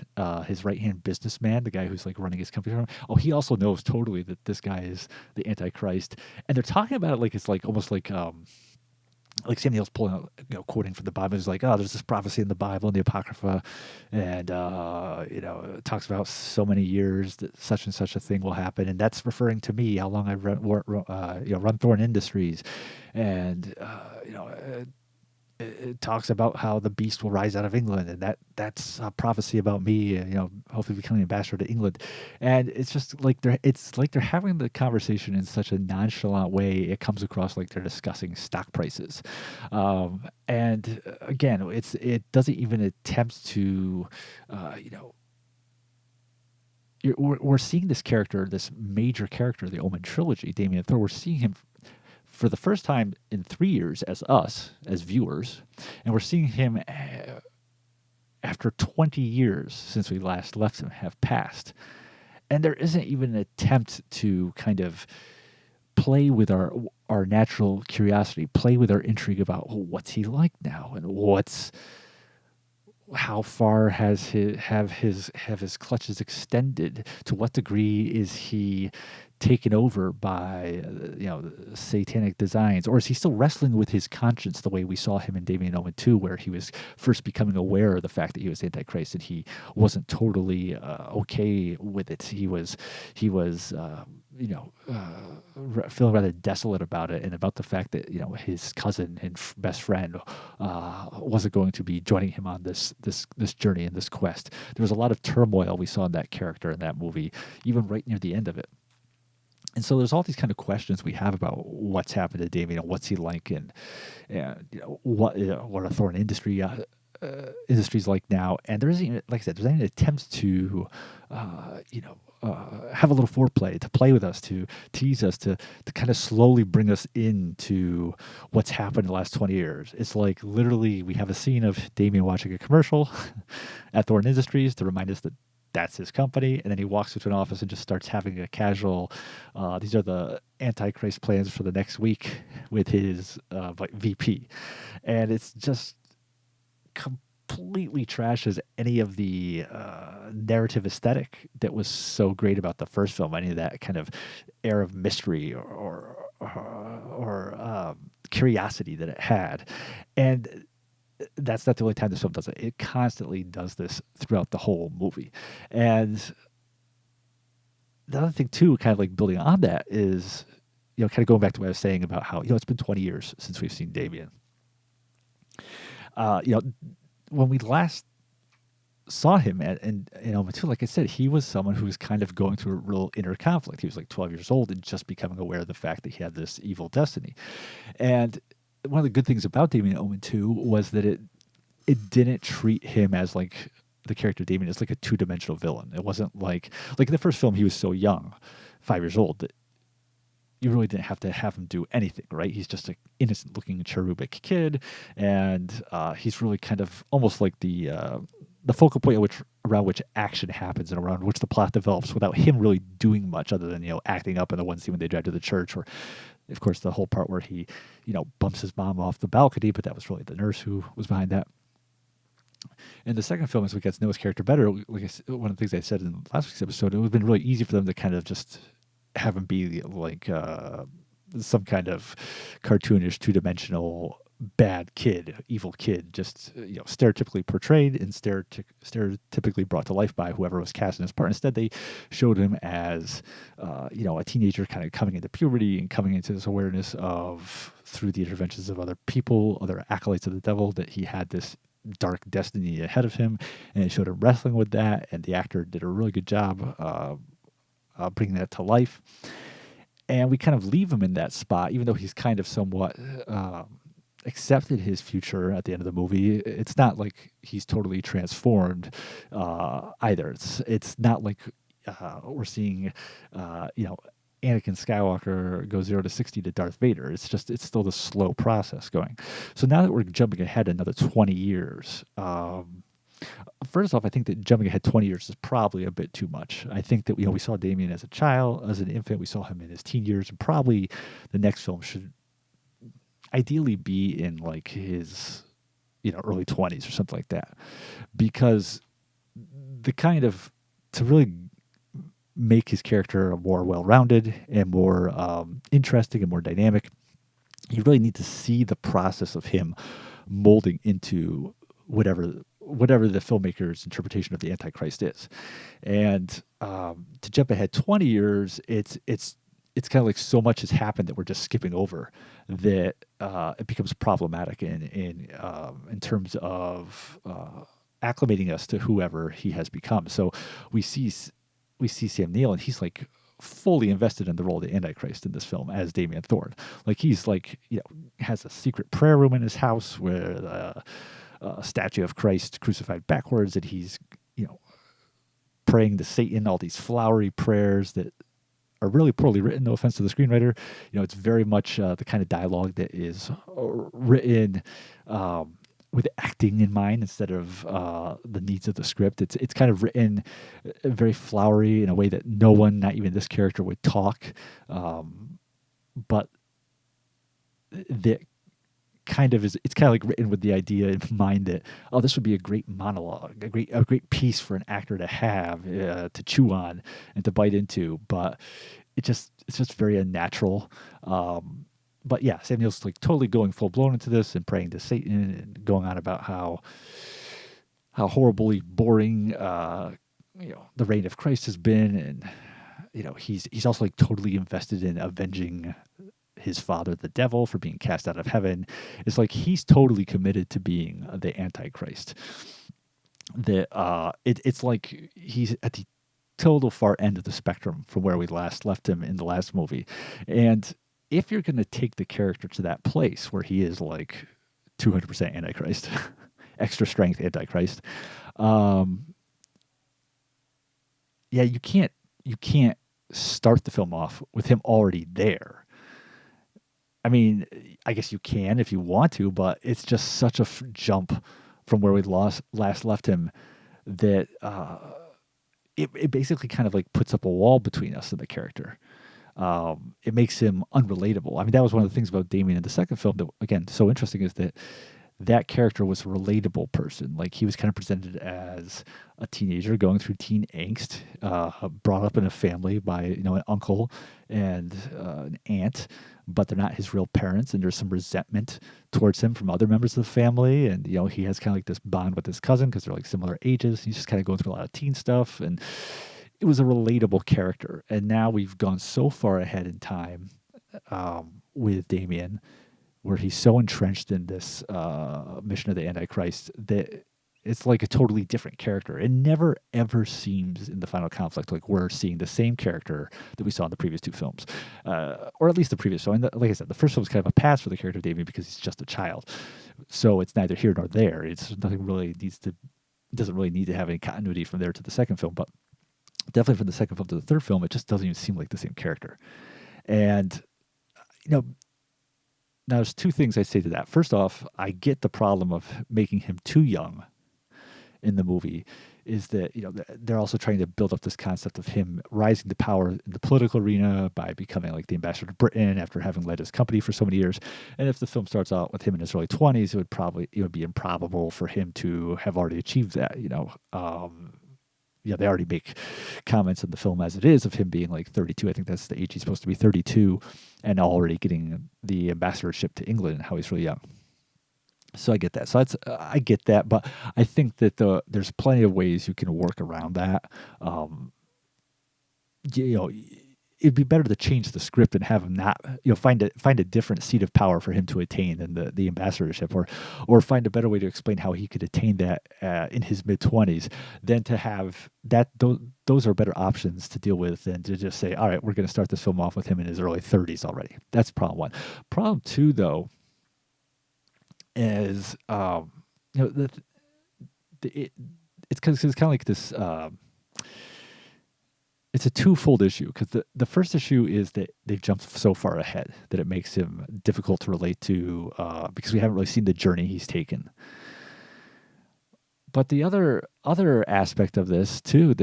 S1: his right-hand businessman, the guy who's like running his company. Oh, he also knows totally that this guy is the Antichrist. And they're talking about it like it's like almost like Sam Neill's pulling out, quoting from the Bible. He's like, oh, there's this prophecy in the Bible, in the Apocrypha, and, it talks about so many years that such and such a thing will happen. And that's referring to me, how long I've run Thorn Industries. And, it talks about how the beast will rise out of England, and that's a prophecy about me, hopefully becoming ambassador to England. And it's just like they're having the conversation in such a nonchalant way. It comes across like they're discussing stock prices. And again, it doesn't even attempt to, we're seeing this character, this major character of the OMEN trilogy, Damien Thorn. We're seeing him for the first time in 3 years as viewers, and we're seeing him after 20 years since we last left him have passed. And there isn't even an attempt to kind of play with our natural curiosity, play with our intrigue about what's he like now, and how far have his clutches extended? To what degree is he taken over by satanic designs, or is he still wrestling with his conscience the way we saw him in Damien Omen 2, where he was first becoming aware of the fact that he was Antichrist, and he wasn't totally okay with it. He was feeling rather desolate about it, and about the fact that his cousin and best friend wasn't going to be joining him on this journey and this quest. There was a lot of turmoil we saw in that character in that movie, even right near the end of it. And so there's all these kind of questions we have about what's happened to Damien, what's he like, and what are Thorn industries like now. And there isn't even, like I said, there's any attempts to have a little foreplay, to play with us, to tease us, to kind of slowly bring us into what's happened in the last 20 years. It's like literally we have a scene of Damien watching a commercial at Thorn Industries to remind us that that's his company, and then he walks into an office and just starts having a casual, these are the Antichrist plans for the next week with his VP. And it's just completely trashes any of the narrative aesthetic that was so great about the first film, any of that kind of air of mystery or curiosity that it had. And that's not the only time this film does it. It constantly does this throughout the whole movie. And the other thing too, kind of like building on that is, kind of going back to what I was saying about how, it's been 20 years since we've seen Damien. Uh, you know, when we last saw him in Omen 2, like I said, he was someone who was kind of going through a real inner conflict. He was like 12 years old and just becoming aware of the fact that he had this evil destiny. And one of the good things about Damien in Omen 2 was that it didn't treat him as like the character Damien as like a two-dimensional villain. It wasn't like in the first film he was so young, 5 years old, that you really didn't have to have him do anything, right? He's just an innocent-looking cherubic kid, and he's really kind of almost like the focal point around which action happens and around which the plot develops, without him really doing much other than acting up in the one scene when they drive to the church, or of course the whole part where he bumps his mom off the balcony, but that was really the nurse who was behind that. In the second film, as we get to know his character better, like one of the things I said in last week's episode, it would have been really easy for them to kind of just have him be like some kind of cartoonish, two-dimensional bad kid, evil kid, just stereotypically portrayed and stereotypically brought to life by whoever was casting his part. Instead, they showed him as a teenager kind of coming into puberty and coming into this awareness of, through the interventions of other people, other acolytes of the devil, that he had this dark destiny ahead of him, and it showed him wrestling with that, and the actor did a really good job bringing that to life. And we kind of leave him in that spot, even though he's kind of somewhat accepted his future at the end of the movie. It's not like he's totally transformed either. It's not like we're seeing Anakin Skywalker go 0 to 60 to Darth Vader. It's still the slow process going. So now that we're jumping ahead another 20 years, first off, I think that jumping ahead 20 years is probably a bit too much. I think that we saw Damien as a child, as an infant. We saw him in his teen years, and probably the next film should ideally be in like his early 20s or something like that, because the kind of, to really make his character more well-rounded and more interesting and more dynamic, you really need to see the process of him molding into whatever the filmmaker's interpretation of the Antichrist is. And to jump ahead 20 years, it's kind of like so much has happened that we're just skipping over, that it becomes problematic in terms of acclimating us to whoever he has become. So we see Sam Neill, and he's like fully invested in the role of the Antichrist in this film as Damien Thorn. Like he's like, has a secret prayer room in his house where a statue of Christ crucified backwards, and he's, praying to Satan, all these flowery prayers that are really poorly written, no offense to the screenwriter. It's very much the kind of dialogue that is written with acting in mind instead of the needs of the script. It's kind of written very flowery in a way that no one, not even this character, would talk. But that kind of it's kind of like written with the idea in mind that, oh, this would be a great monologue, a great piece for an actor to have, to chew on and to bite into. But it's just very unnatural. But yeah, Sam Neill's like totally going full blown into this and praying to Satan and going on about how horribly boring the reign of Christ has been, and he's also like totally invested in avenging his father, the devil, for being cast out of heaven. It's like he's totally committed to being the Antichrist. That it's like he's at the total far end of the spectrum from where we last left him in the last movie. And if you're going to take the character to that place where he is like 200% Antichrist, extra strength Antichrist, you can't start the film off with him already there. I mean, I guess you can if you want to, but it's just such a jump from where we last left him that it basically kind of like puts up a wall between us and the character. It makes him unrelatable. I mean, that was one of the things about Damien in the second film that, again, so interesting, is that character was a relatable person. Like, he was kind of presented as a teenager going through teen angst, brought up in a family by, an uncle and an aunt, but they're not his real parents, and there's some resentment towards him from other members of the family. And he has kind of like this bond with his cousin because they're like similar ages. He's just kind of going through a lot of teen stuff, and it was a relatable character. And now we've gone so far ahead in time with Damien, where he's so entrenched in this mission of the Antichrist that it's like a totally different character. It never ever seems in the final conflict like we're seeing the same character that we saw in the previous two films, or at least the previous film. And like I said, the first film was kind of a pass for the character of Damien because he's just a child, so it's neither here nor there. It's nothing really doesn't really need to have any continuity from there to the second film, but definitely from the second film to the third film, it just doesn't even seem like the same character. And now there's two things I say to that. First off, I get the problem of making him too young in the movie, is that they're also trying to build up this concept of him rising to power in the political arena by becoming like the ambassador to Britain after having led his company for so many years. And if the film starts out with him in his early 20s, it would be improbable for him to have already achieved that. They already make comments in the film as it is of him being like 32. I think that's the age he's supposed to be, 32, and already getting the ambassadorship to England and how he's really young. So I get that. I get that, but I think that there's plenty of ways you can work around that. It'd be better to change the script and have him not, find a different seat of power for him to attain than the ambassadorship, or find a better way to explain how he could attain that in his mid-20s than to have that. Those are better options to deal with than to just say, all right, we're going to start this film off with him in his early 30s already. That's problem one. Problem two, though, is it's because it's kind of like this. It's a twofold issue, because the first issue is that they've jumped so far ahead that it makes him difficult to relate to, because we haven't really seen the journey he's taken. But the other aspect of this too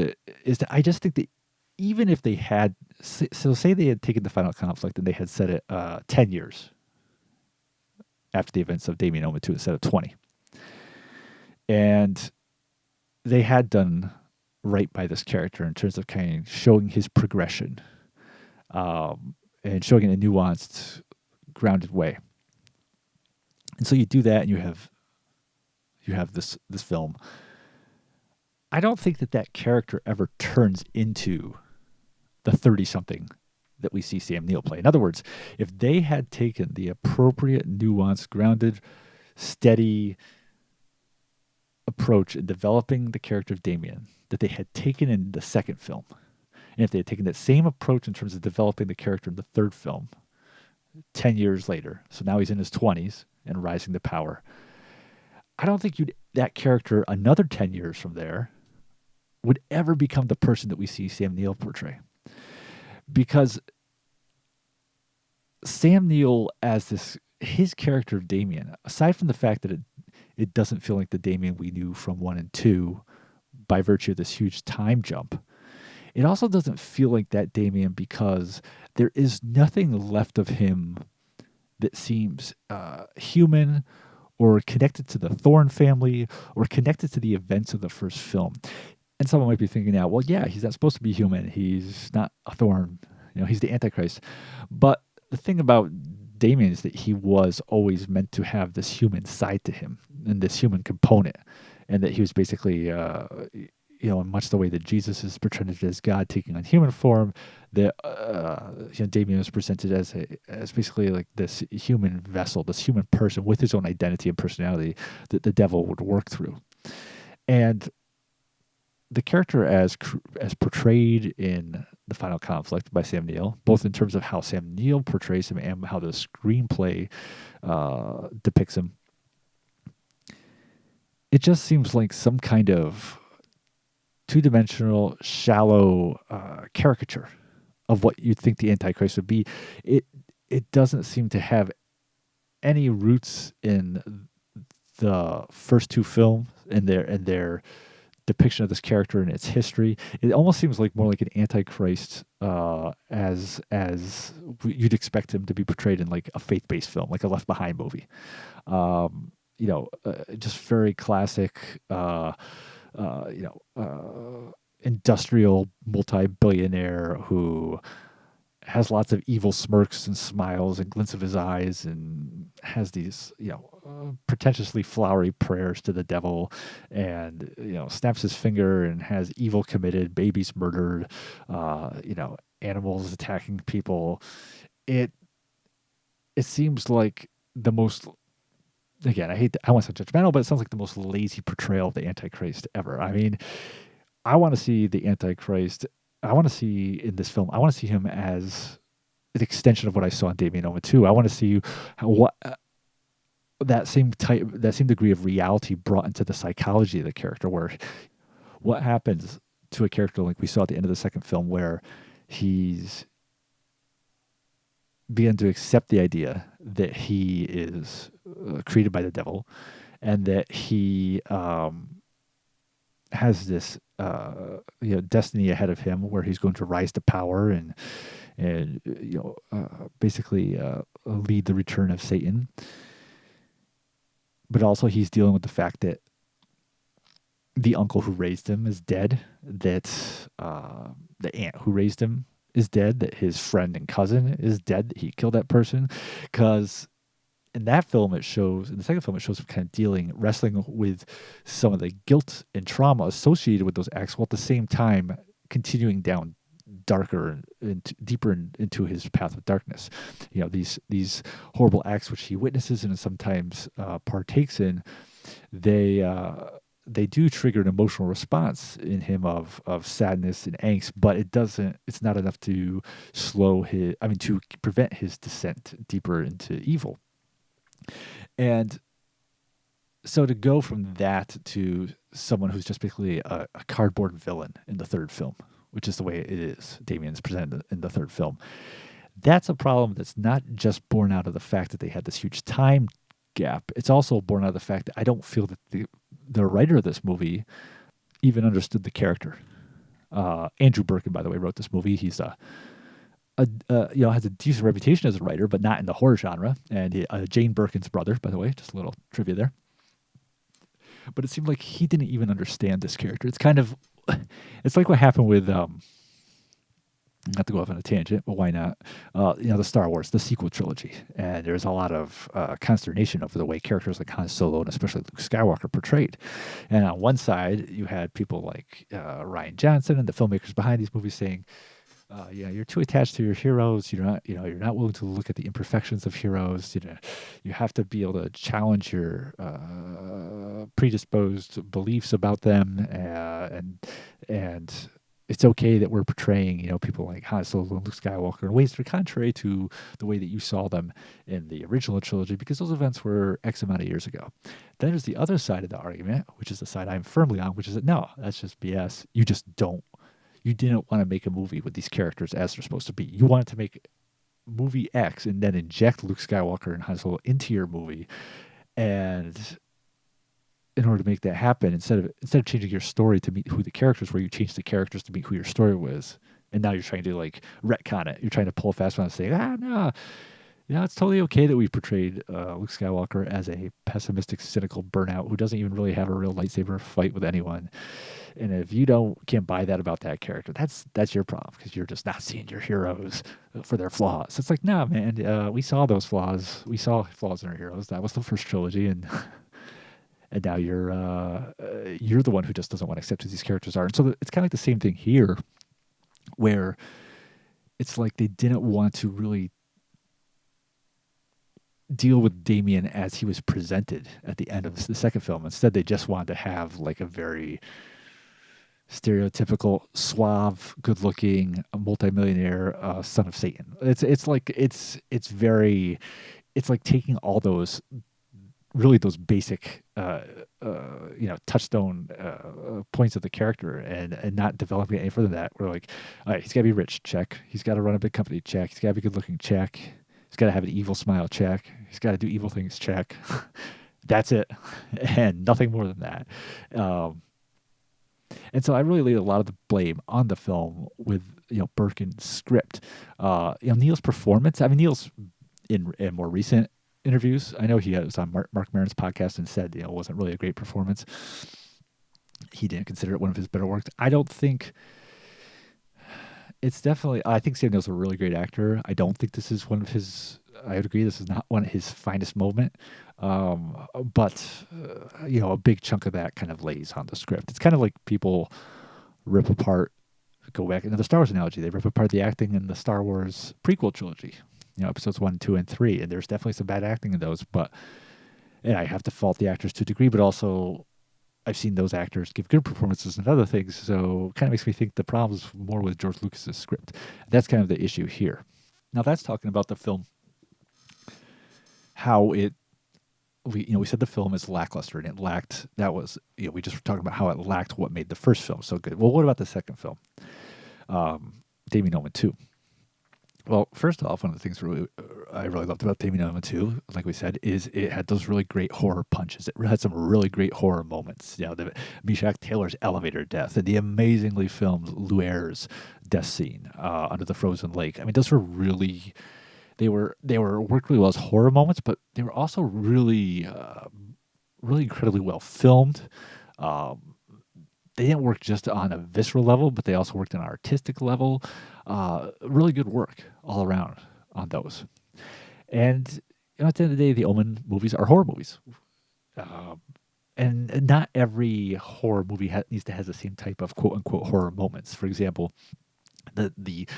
S1: is that I just think that even if they had, say they had taken the final conflict and they had set it 10 years after the events of Damien Omen 2 instead of 20, and they had done right by this character in terms of kind of showing his progression, and showing it in a nuanced, grounded way. And so you do that, and you have this film. I don't think that character ever turns into the 30-something that we see Sam Neill play. In other words, if they had taken the appropriate, nuanced, grounded, steady approach in developing the character of Damien that they had taken in the second film, and if they had taken that same approach in terms of developing the character in the third film 10 years later, so now he's in his 20s and rising to power, I don't think that character another 10 years from there would ever become the person that we see Sam Neill portray. Because Sam Neill as his character of Damien, aside from the fact that it doesn't feel like the Damien we knew from 1 and 2 by virtue of this huge time jump, it also doesn't feel like that Damien because there is nothing left of him that seems human or connected to the Thorn family or connected to the events of the first film. And someone might be thinking now, well, yeah, he's not supposed to be human. He's not a Thorn. He's the Antichrist. But the thing about Damien is that he was always meant to have this human side to him and this human component, and that he was basically, in much the way that Jesus is portrayed as God taking on human form, that Damien was presented as basically like this human vessel, this human person with his own identity and personality that the devil would work through. And the character as portrayed in the final conflict by Sam Neill, both in terms of how Sam Neill portrays him and how the screenplay depicts him, it just seems like some kind of two-dimensional, shallow caricature of what you'd think the Antichrist would be. It doesn't seem to have any roots in the first two films and their depiction of this character and its history. It almost seems like more like an Antichrist as you'd expect him to be portrayed in like a faith-based film, like a Left Behind movie. Just very classic, industrial multi-billionaire who has lots of evil smirks and smiles and glints of his eyes, and has these, pretentiously flowery prayers to the devil, and, snaps his finger and has evil committed, babies murdered, animals attacking people. It it seems like the most, again, I want to say judgmental, but it sounds like the most lazy portrayal of the Antichrist ever. I mean, I want to see the Antichrist. I want to see in this film. I want to see him as an extension of what I saw in Damien Thorn 2. I want to see what that same degree of reality brought into the psychology of the character. Where what happens to a character like we saw at the end of the second film, where he's began to accept the idea that he is created by the devil, and that he has this destiny ahead of him where he's going to rise to power and basically lead the return of Satan. But also he's dealing with the fact that the uncle who raised him is dead, that the aunt who raised him is dead, that his friend and cousin is dead, that he killed that person. Because in that film, in the second film, it shows him kind of wrestling with some of the guilt and trauma associated with those acts, while at the same time continuing down darker and deeper into his path of darkness. These horrible acts which he witnesses and sometimes partakes in, they do trigger an emotional response in him of sadness and angst, but it's not enough to to prevent his descent deeper into evil. And so to go from that to someone who's just basically a cardboard villain in the third film, which is the way it is, Damien's presented in the third film, that's a problem that's not just born out of the fact that they had this huge time gap. It's also born out of the fact that I don't feel that the writer of this movie even understood the character. Andrew Birkin, by the way, wrote this movie. He's has a decent reputation as a writer, but not in the horror genre. And Jane Birkin's brother, by the way, just a little trivia there. But it seemed like he didn't even understand this character. It's like what happened with, not to go off on a tangent, but why not? The Star Wars, the sequel trilogy. And there's a lot of consternation over the way characters like Han Solo and especially Luke Skywalker portrayed. And on one side, you had people like Rian Johnson and the filmmakers behind these movies saying, you're too attached to your heroes. You're not willing to look at the imperfections of heroes. You have to be able to challenge your predisposed beliefs about them, and it's okay that we're portraying people like Han Solo and Luke Skywalker in ways that are contrary to the way that you saw them in the original trilogy, because those events were X amount of years ago. Then there's the other side of the argument, which is the side I'm firmly on, which is that no, that's just BS. You didn't want to make a movie with these characters as they're supposed to be. You wanted to make movie X and then inject Luke Skywalker and Han Solo into your movie. And in order to make that happen, instead of changing your story to meet who the characters were, you changed the characters to meet who your story was. And now you're trying to retcon it. You're trying to pull a fast one and say, no, it's totally okay that we portrayed Luke Skywalker as a pessimistic, cynical burnout who doesn't even really have a real lightsaber fight with anyone. And if you can't buy that about that character, that's your problem, because you're just not seeing your heroes for their flaws. It's like, nah, man, we saw those flaws. We saw flaws in our heroes. That was the first trilogy, and now you're the one who just doesn't want to accept who these characters are. And so it's kind of like the same thing here, where it's like they didn't want to really deal with Damien as he was presented at the end of the second film. Instead, they just wanted to have like a very stereotypical, suave, good-looking, multimillionaire son of Satan. It's like taking all those basic touchstone points of the character and not developing it any further than that. We're like, all right, he's got to be rich, check. He's got to run a big company, check. He's got to be good-looking, check. He's got to have an evil smile, check. He's got to do evil things, check. That's it, and nothing more than that. And so I really laid a lot of the blame on the film with Birkin's script. Neill's performance. I mean, Neill's in more recent interviews, I know he was on Mark Maron's podcast and said it wasn't really a great performance. He didn't consider it one of his better works. I don't think It's definitely. I think Sam Neill's a really great actor. I don't think this is one of his. I would agree. This is not one of his finest moment, but a big chunk of that kind of lays on the script. It's kind of like people rip apart. Go back into the Star Wars analogy. They rip apart the acting in the Star Wars prequel trilogy. Episodes 1, 2, and 3, and there's definitely some bad acting in those. But and I have to fault the actors to a degree, but also I've seen those actors give good performances and other things, so it kind of makes me think the problem's more with George Lucas's script. That's kind of the issue here. Now that's talking about the film, how it we said the film is lackluster and it lacked we just were talking about how it lacked what made the first film so good. Well, what about the second film, Damien Omen 2? Well, first off, one of the things I really loved about Damien Omen 2, like we said, is it had those really great horror punches. It had some really great horror moments. The Meshach Taylor's elevator death and the amazingly filmed Loughery's death scene under the frozen lake. I mean, those were really they were worked really well as horror moments, but they were also really really incredibly well filmed. Um, they didn't work just on a visceral level, but they also worked on an artistic level. Really good work all around on those. And at the end of the day, the Omen movies are horror movies. Um, and not every horror movie needs to have the same type of quote unquote horror moments. For example, the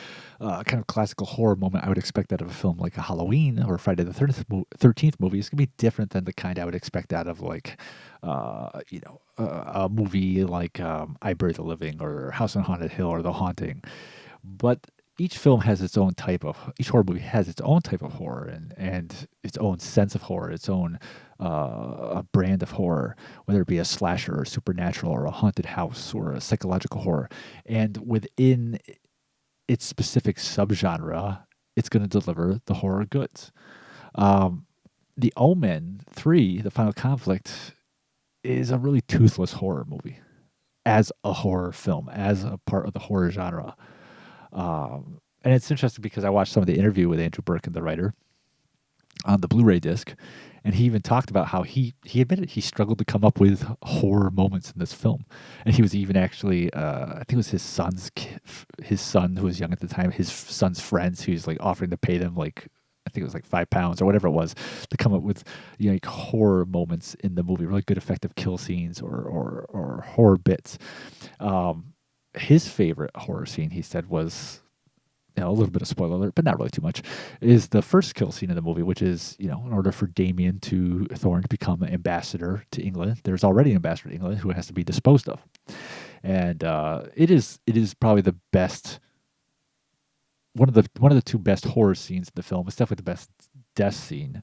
S1: kind of classical horror moment I would expect out of a film like a Halloween or Friday the 13th movie is going to be different than the kind I would expect out of like, a movie like I Bury the Living or House on Haunted Hill or The Haunting. But each film has its own each horror movie has its own type of horror and its own sense of horror, its own brand of horror, whether it be a slasher or supernatural or a haunted house or a psychological horror. And within its specific subgenre, it's going to deliver the horror goods. The Omen 3, The Final Conflict, is a really toothless horror movie as a horror film, as a part of the horror genre. And it's interesting because I watched some of the interview with Andrew Birkin, the writer, on the Blu-ray disc, and he even talked about how he admitted he struggled to come up with horror moments in this film, and he was even actually I think it was his son who was young at the time, his son's friends who's like offering to pay them like I think it was like £5 or whatever it was to come up with like horror moments in the movie, really good effective kill scenes or horror bits. His favorite horror scene, he said, was a little bit of spoiler alert, but not really too much, is the first kill scene in the movie, which is, in order for Damien Thorn to become an ambassador to England, there's already an ambassador to England who has to be disposed of. And it is probably the best, one of the two best horror scenes in the film. It's definitely the best death scene,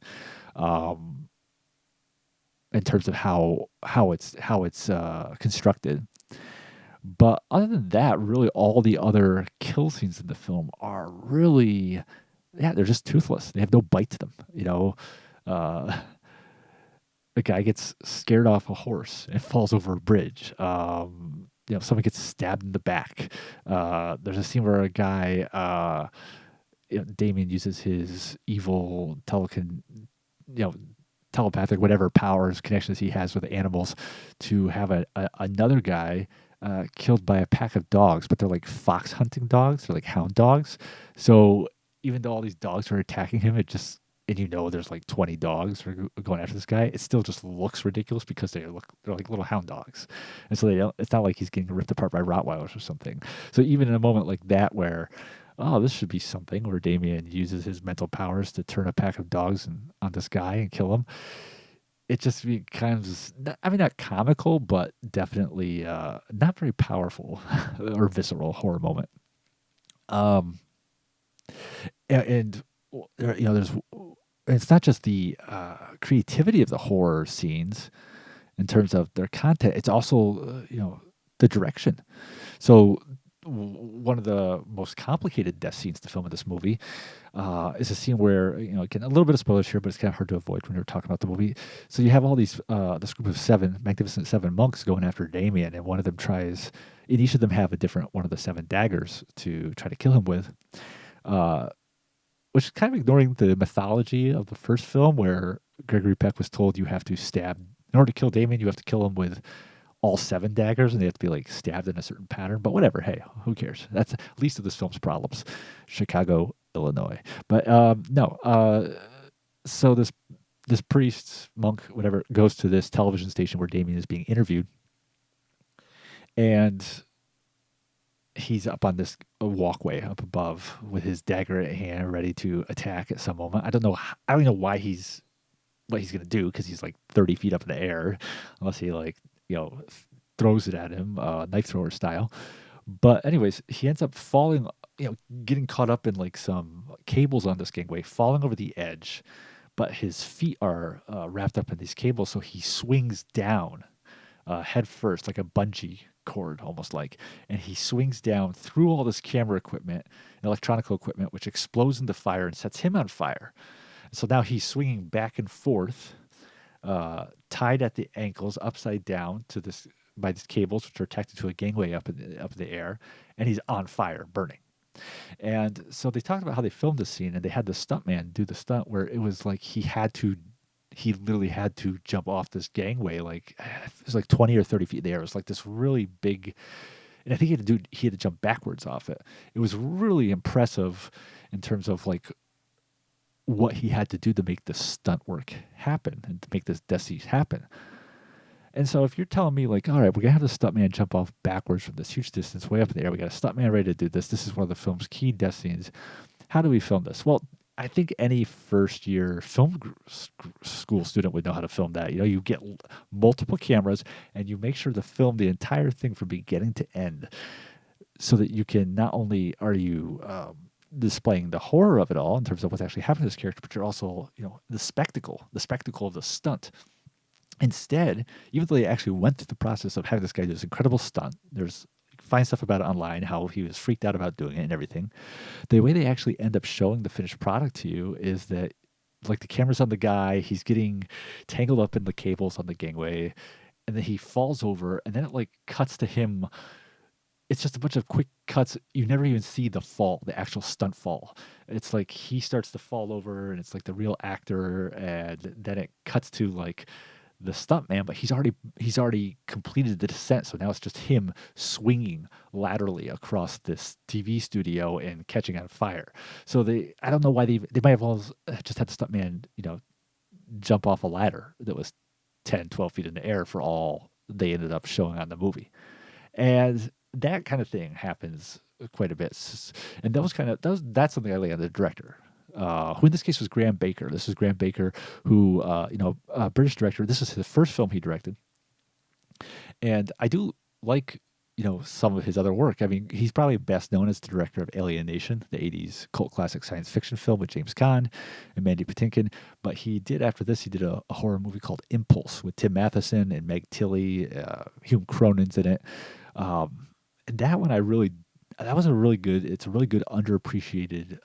S1: in terms of how it's constructed. But other than that, really all the other kill scenes in the film are really, they're just toothless. They have no bite to them. Uh, a guy gets scared off a horse and falls over a bridge. Someone gets stabbed in the back. There's a scene where a guy, Damien uses his evil telepathic whatever powers connections he has with animals to have another guy killed by a pack of dogs, but they're like fox hunting dogs. They're like hound dogs. So even though all these dogs are attacking him, there's like 20 dogs going after this guy, it still just looks ridiculous because they're like little hound dogs. And so it's not like he's getting ripped apart by Rottweilers or something. So even in a moment like that where, oh, this should be something where Damien uses his mental powers to turn a pack of dogs on this guy and kill him, it just becomes, not comical, but definitely not very powerful or visceral horror moment. And there's, it's not just the creativity of the horror scenes in terms of their content. It's also, the direction. So one of the most complicated death scenes to film in this movie is a scene where, again, a little bit of spoilers here, but it's kind of hard to avoid when you're talking about the movie. So you have all these, this group of magnificent seven monks going after Damien, and one of them and each of them have a different one of the seven daggers to try to kill him with, which is kind of ignoring the mythology of the first film where Gregory Peck was told you have to stab, in order to kill Damien, you have to kill him with all 7 daggers and they have to be like stabbed in a certain pattern. But whatever, hey, who cares? That's least of this film's problems. Chicago, Illinois. But no, so this priest, monk, whatever, goes to this television station where Damien is being interviewed, and he's up on this walkway up above with his dagger at hand, ready to attack at some moment. I don't know. I don't know why what he's gonna do, because he's like 30 feet up in the air, unless he like throws it at him, knife thrower style. But anyways, he ends up falling, getting caught up in like some cables on this gangway, falling over the edge. But his feet are wrapped up in these cables, so he swings down head first, like a bungee cord, almost like, and he swings down through all this camera equipment, electronic equipment, which explodes into fire and sets him on fire. So now he's swinging back and forth, tied at the ankles, upside down to this by these cables, which are attached to a gangway up in the air, and he's on fire, burning. And so they talked about how they filmed this scene, and they had the stuntman do the stunt where it was like he literally had to jump off this gangway, like it was like 20 or 30 feet in the air. It was like this really big, and I think he had to jump backwards off it. It was really impressive in terms of like what he had to do to make this stunt work happen and to make this death scene happen. And so if you're telling me like, all right, we're going to have the stuntman jump off backwards from this huge distance way up in the air, we got a stuntman ready to do this. This is one of the film's key death scenes. How do we film this? Well, I think any first year film school student would know how to film that. You get multiple cameras and you make sure to film the entire thing from beginning to end, so that you can, not only are you displaying the horror of it all in terms of what's actually happening to this character, but you're also, the spectacle of the stunt. Instead, even though they actually went through the process of having this guy do this incredible stunt, there's find stuff about it online, how he was freaked out about doing it and everything. The way they actually end up showing the finished product to you is that, like, the camera's on the guy, he's getting tangled up in the cables on the gangway, and then he falls over, and then it like cuts to him. It's just a bunch of quick cuts. You never even see the fall, the actual stunt fall. It's like he starts to fall over, and it's like the real actor, and then it cuts to like the stuntman, but he's already completed the descent. So now it's just him swinging laterally across this TV studio and catching on fire. So I don't know why they might have all just had the stuntman, jump off a ladder that was 10, 12 feet in the air for all they ended up showing on the movie. And that kind of thing happens quite a bit. And that's something I lay on the director, who in this case was Graham Baker. This is Graham Baker, who, a British director. This is his first film he directed. And I do like, some of his other work. I mean, he's probably best known as the director of Alienation, the 80s cult classic science fiction film with James Caan and Mandy Patinkin. But after this, he did a horror movie called Impulse with Tim Matheson and Meg Tilly. Hume Cronin's in it. And that one it's a really good underappreciated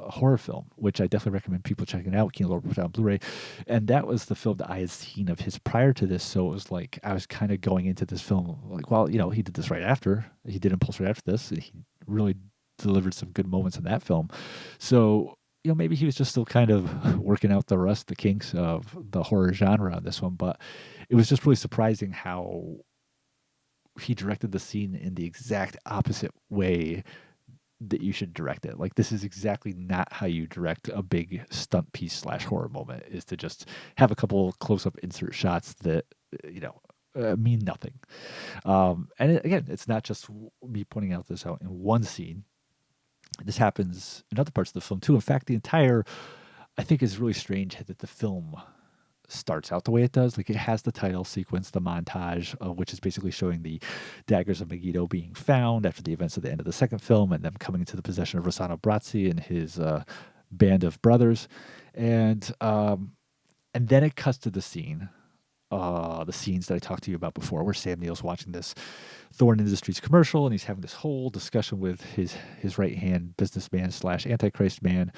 S1: horror film, which I definitely recommend people checking out. Keen Lord on Blu-ray, and that was the film that I had seen of his prior to this. So it was like I was kind of going into this film like, well, he did this right after. He did Impulse right after this, and he really delivered some good moments in that film. So maybe he was just still kind of working out the rust, the kinks of the horror genre on this one. But it was just really surprising how he directed the scene in the exact opposite way that you should direct it. Like, this is exactly not how you direct a big stunt piece / horror moment, is to just have a couple close-up insert shots that, mean nothing. Again, it's not just me pointing out in one scene. This happens in other parts of the film too. In fact, I think it's really strange that the film starts out the way it does. Like, it has the title sequence, the montage, which is basically showing the daggers of Megiddo being found after the events of the end of the second film, and them coming into the possession of Rossano Brazzi and his band of brothers. And then it cuts to the scenes that I talked to you about before, where Sam Neill's watching this Thorn Industries commercial, and he's having this whole discussion with his right-hand businessman / Antichrist man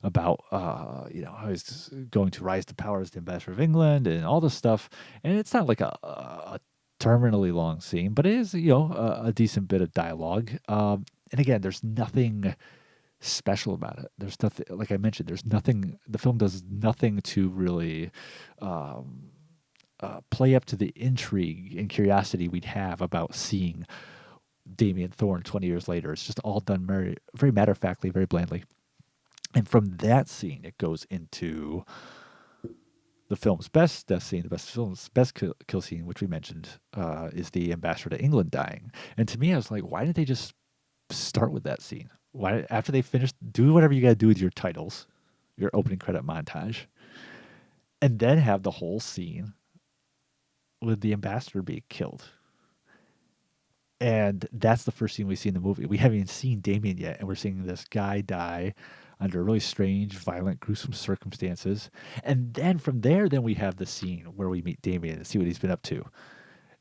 S1: about how he's going to rise to power as the ambassador of England and all this stuff. And it's not like a terminally long scene, but it is a decent bit of dialogue. And again, there's nothing special about it. There's nothing, like I mentioned, the film does nothing to really play up to the intrigue and curiosity we'd have about seeing Damien Thorn 20 years later. It's just all done very, very matter of factly, very blandly. And from that scene, it goes into the film's best death scene, the film's best kill scene, which we mentioned, is the ambassador to England dying. And to me, I was like, why didn't they just start with that scene? Why, after they finish, do whatever you got to do with your titles, your opening credit montage, and then have the whole scene with the ambassador being killed. And that's the first scene we see in the movie. We haven't even seen Damien yet, and we're seeing this guy die under really strange, violent, gruesome circumstances. And then from there, then we have the scene where we meet Damien and see what he's been up to.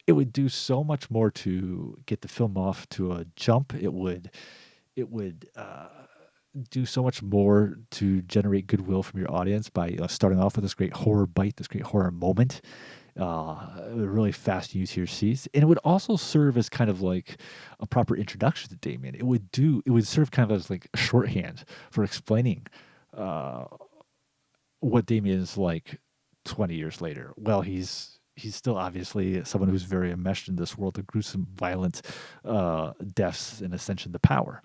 S1: It would do so much more to get the film off to a jump. It would do so much more to generate goodwill from your audience by starting off with this great horror bite, this great horror moment. Really fast use to your seats, and it would also serve as kind of like a proper introduction to Damien. It would serve kind of as like a shorthand for explaining what Damien is like 20 years later. Well, he's still obviously someone who's very enmeshed in this world of gruesome, violent deaths and ascension to power.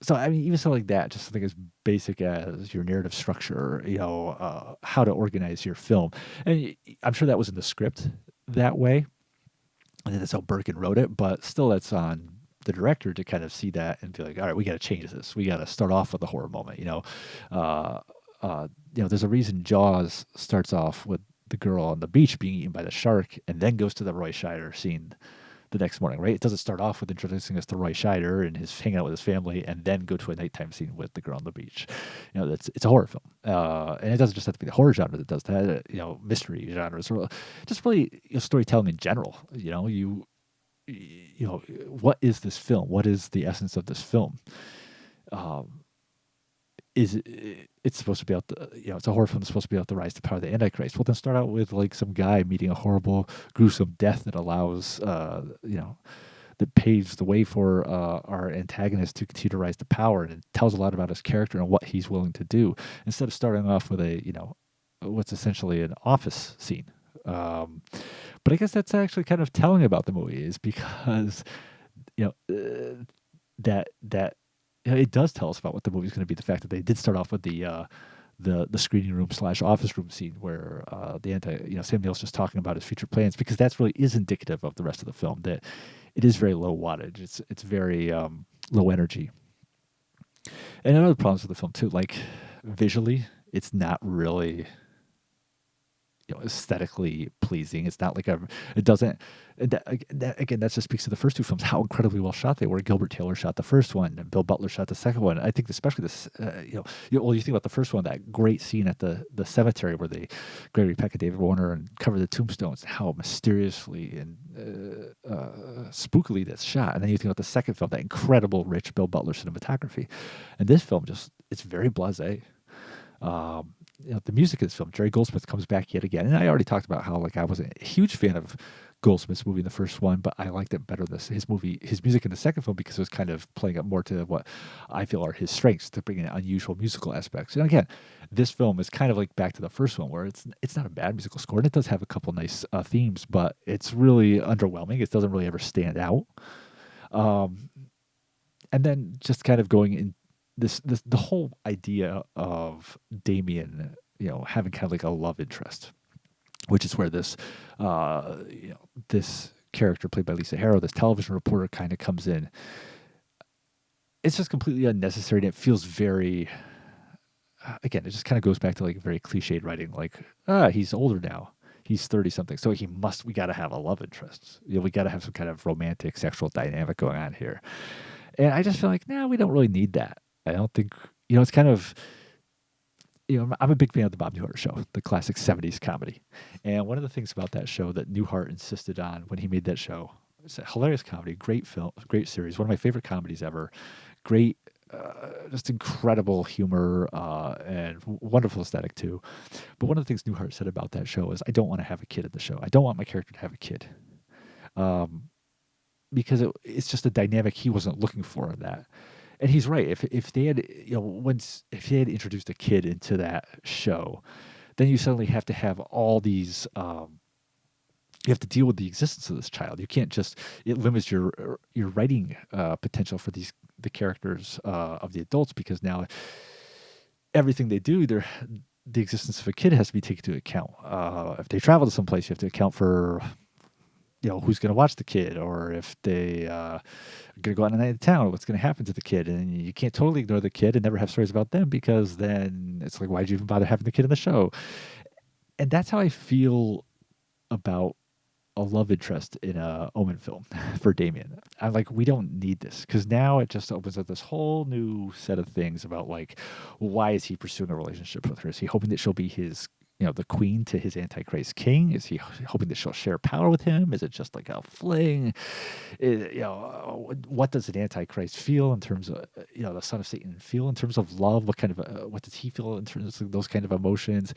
S1: So I mean, even something like that, just something as basic as your narrative structure, how to organize your film, and I'm sure that was in the script that way, and that's how Birkin wrote it. But still, that's on the director to kind of see that and be like, all right, we got to change this. We got to start off with the horror moment. There's a reason Jaws starts off with the girl on the beach being eaten by the shark, and then goes to the Roy Scheider scene the next morning, right? It doesn't start off with introducing us to Roy Scheider and his hanging out with his family, and then go to a nighttime scene with the girl on the beach. It's a horror film, and it doesn't just have to be the horror genre that does that. Mystery genres, or just really storytelling in general. What is this film? What is the essence of this film? It's supposed to be about it's a horror film that's supposed to be about the rise to power of the Antichrist. Well, then start out with like some guy meeting a horrible, gruesome death that allows, that paves the way for our antagonist to continue to rise to power, and it tells a lot about his character and what he's willing to do, instead of starting off with what's essentially an office scene. But I guess that's actually kind of telling about the movie, is because that it does tell us about what the movie is going to be. The fact that they did start off with the screening room / office room scene where Sam Neill's just talking about his future plans, because that's really is indicative of the rest of the film. That it is very low wattage. It's very low energy. And another problems with the film too, like visually, it's not really aesthetically pleasing. It's not like it doesn't. Again, that just speaks to the first two films, how incredibly well shot they were. Gilbert Taylor shot the first one, and Bill Butler shot the second one. I think especially this, you think about the first one, that great scene at the cemetery where they Gregory Peck and David Warner and cover the tombstones, how mysteriously and spookily that's shot. And then you think about the second film, that incredible rich Bill Butler cinematography, and this film it's very blasé. The music of this film, Jerry Goldsmith comes back yet again, and I already talked about how I wasn't a huge fan of Goldsmith's movie in the first one, but I liked it better his music in the second film, because it was kind of playing up more to what I feel are his strengths, to bring in unusual musical aspects. And again, this film is kind of like back to the first one, where it's not a bad musical score, and it does have a couple nice themes, but it's really underwhelming. It doesn't really ever stand out. And then just kind of going in. The whole idea of Damien, having kind of like a love interest, which is where this, this character played by Lisa Harrow, this television reporter, kind of comes in. It's just completely unnecessary, and it feels very, again, it just kind of goes back to like very cliched writing, like, he's older now. He's 30 something. So we got to have a love interest. We got to have some kind of romantic sexual dynamic going on here. And I just feel like, we don't really need that. I don't think, it's kind of, I'm a big fan of the Bob Newhart Show, the classic 70s comedy. And one of the things about that show that Newhart insisted on when he made that show, it's a hilarious comedy, great film, great series, one of my favorite comedies ever, great, just incredible humor and wonderful aesthetic too. But one of the things Newhart said about that show is, I don't want to have a kid at the show. I don't want my character to have a kid. Because it's just a dynamic he wasn't looking for in that. And he's right. If they had, if he had introduced a kid into that show, then you suddenly have to have all these. You have to deal with the existence of this child. You can't just. It limits your writing potential for the characters of the adults, because now everything they do, the existence of a kid has to be taken into account. If they travel to some place, you have to account for who's going to watch the kid, or if they are going to go out on a night in town, what's going to happen to the kid. And you can't totally ignore the kid and never have stories about them, because then it's like, why'd you even bother having the kid in the show? And that's how I feel about a love interest in a Omen film for Damien. I'm like, we don't need this, because now it just opens up this whole new set of things about, like, why is he pursuing a relationship with her? Is he hoping that she'll be his, the queen to his Antichrist king? Is he hoping that she'll share power with him? Is it just like a fling? What does an Antichrist feel in terms of, the son of Satan feel in terms of love? What kind of, what does he feel in terms of those kind of emotions?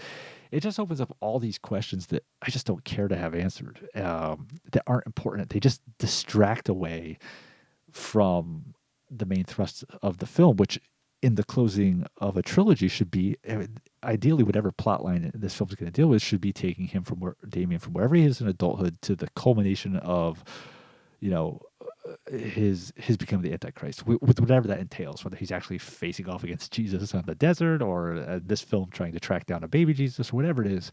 S1: It just opens up all these questions that I just don't care to have answered, that aren't important. They just distract away from the main thrust of the film, which in the closing of a trilogy should be, ideally, whatever plot line this film is going to deal with should be taking him Damien from wherever he is in adulthood to the culmination of, his becoming the Antichrist, with whatever that entails, whether he's actually facing off against Jesus on the desert, or this film trying to track down a baby Jesus, or whatever it is.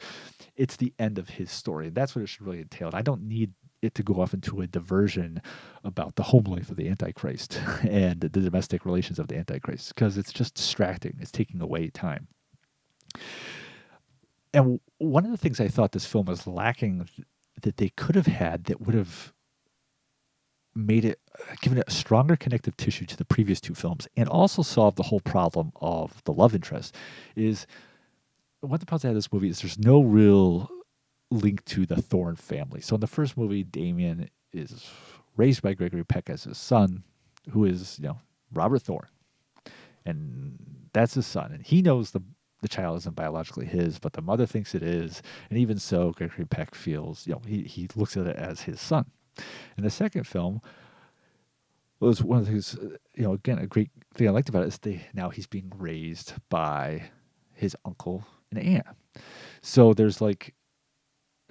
S1: It's the end of his story. That's what it should really entail. And I don't need it to go off into a diversion about the home life of the Antichrist and the domestic relations of the Antichrist, because it's just distracting. It's taking away time. And one of the things I thought this film was lacking, that they could have had, that would have made it, given it a stronger connective tissue to the previous two films, and also solved the whole problem of the love interest, is what the problem of this movie is there's no real link to the Thorn family. So in the first movie, Damien is raised by Gregory Peck as his son, who is, Robert Thorn. And that's his son. And he knows the child isn't biologically his, but the mother thinks it is. And even so, Gregory Peck feels, he looks at it as his son. In the second film, was one of the things, again, a great thing I liked about it is now he's being raised by his uncle and aunt. So there's like,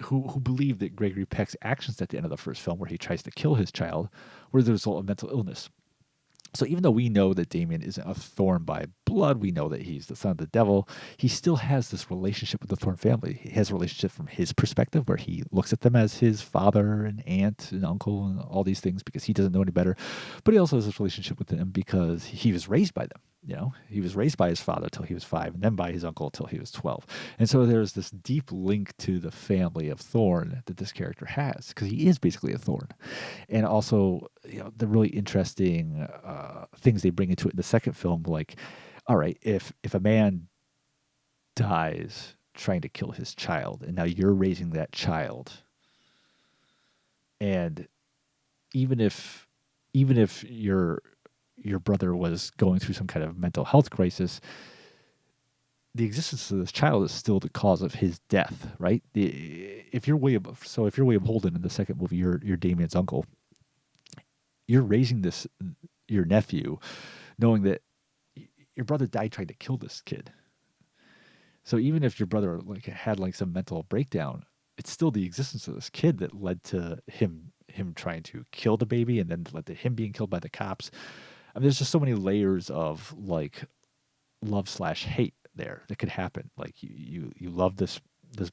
S1: who believe that Gregory Peck's actions at the end of the first film, where he tries to kill his child, were the result of mental illness. So even though we know that Damien isn't a Thorn by blood, we know that he's the son of the devil, he still has this relationship with the Thorn family. He has a relationship from his perspective, where he looks at them as his father and aunt and uncle and all these things, because he doesn't know any better. But he also has this relationship with them because he was raised by them. He was raised by his father till he was 5, and then by his uncle till he was 12. And so there's this deep link to the family of Thorn that this character has, because he is basically a Thorn. And also, the really interesting things they bring into it in the second film, like, all right, if a man dies trying to kill his child, and now you're raising that child, and even if your brother was going through some kind of mental health crisis, the existence of this child is still the cause of his death, right? If you're William Holden in the second movie, you're Damien's uncle. You're raising your nephew, knowing that your brother died trying to kill this kid. So even if your brother had some mental breakdown, it's still the existence of this kid that led to him trying to kill the baby, and then led to him being killed by the cops. I mean, there's just so many layers of love/hate there that could happen. Like you love this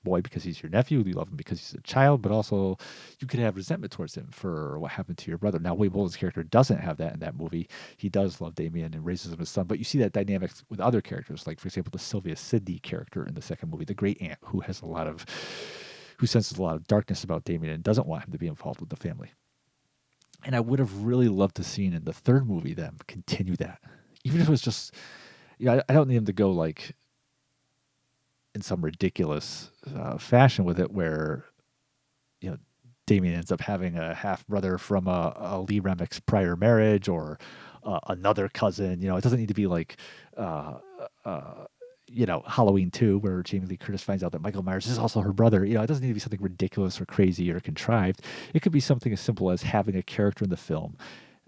S1: boy because he's your nephew, you love him because he's a child, but also you could have resentment towards him for what happened to your brother. Now, Wade Bolden's character doesn't have that in that movie. He does love Damien and raises him as son, but you see that dynamic with other characters, like, for example, the Sylvia Sidney character in the second movie, the great aunt, who senses a lot of darkness about Damien and doesn't want him to be involved with the family. And I would have really loved to see in the third movie them continue that. Even if it was just, I don't need him to go in some ridiculous fashion with it, where, Damien ends up having a half brother from a Lee Remick's prior marriage, or another cousin. It doesn't need to be Halloween 2, where Jamie Lee Curtis finds out that Michael Myers is also her brother. It doesn't need to be something ridiculous or crazy or contrived. It could be something as simple as having a character in the film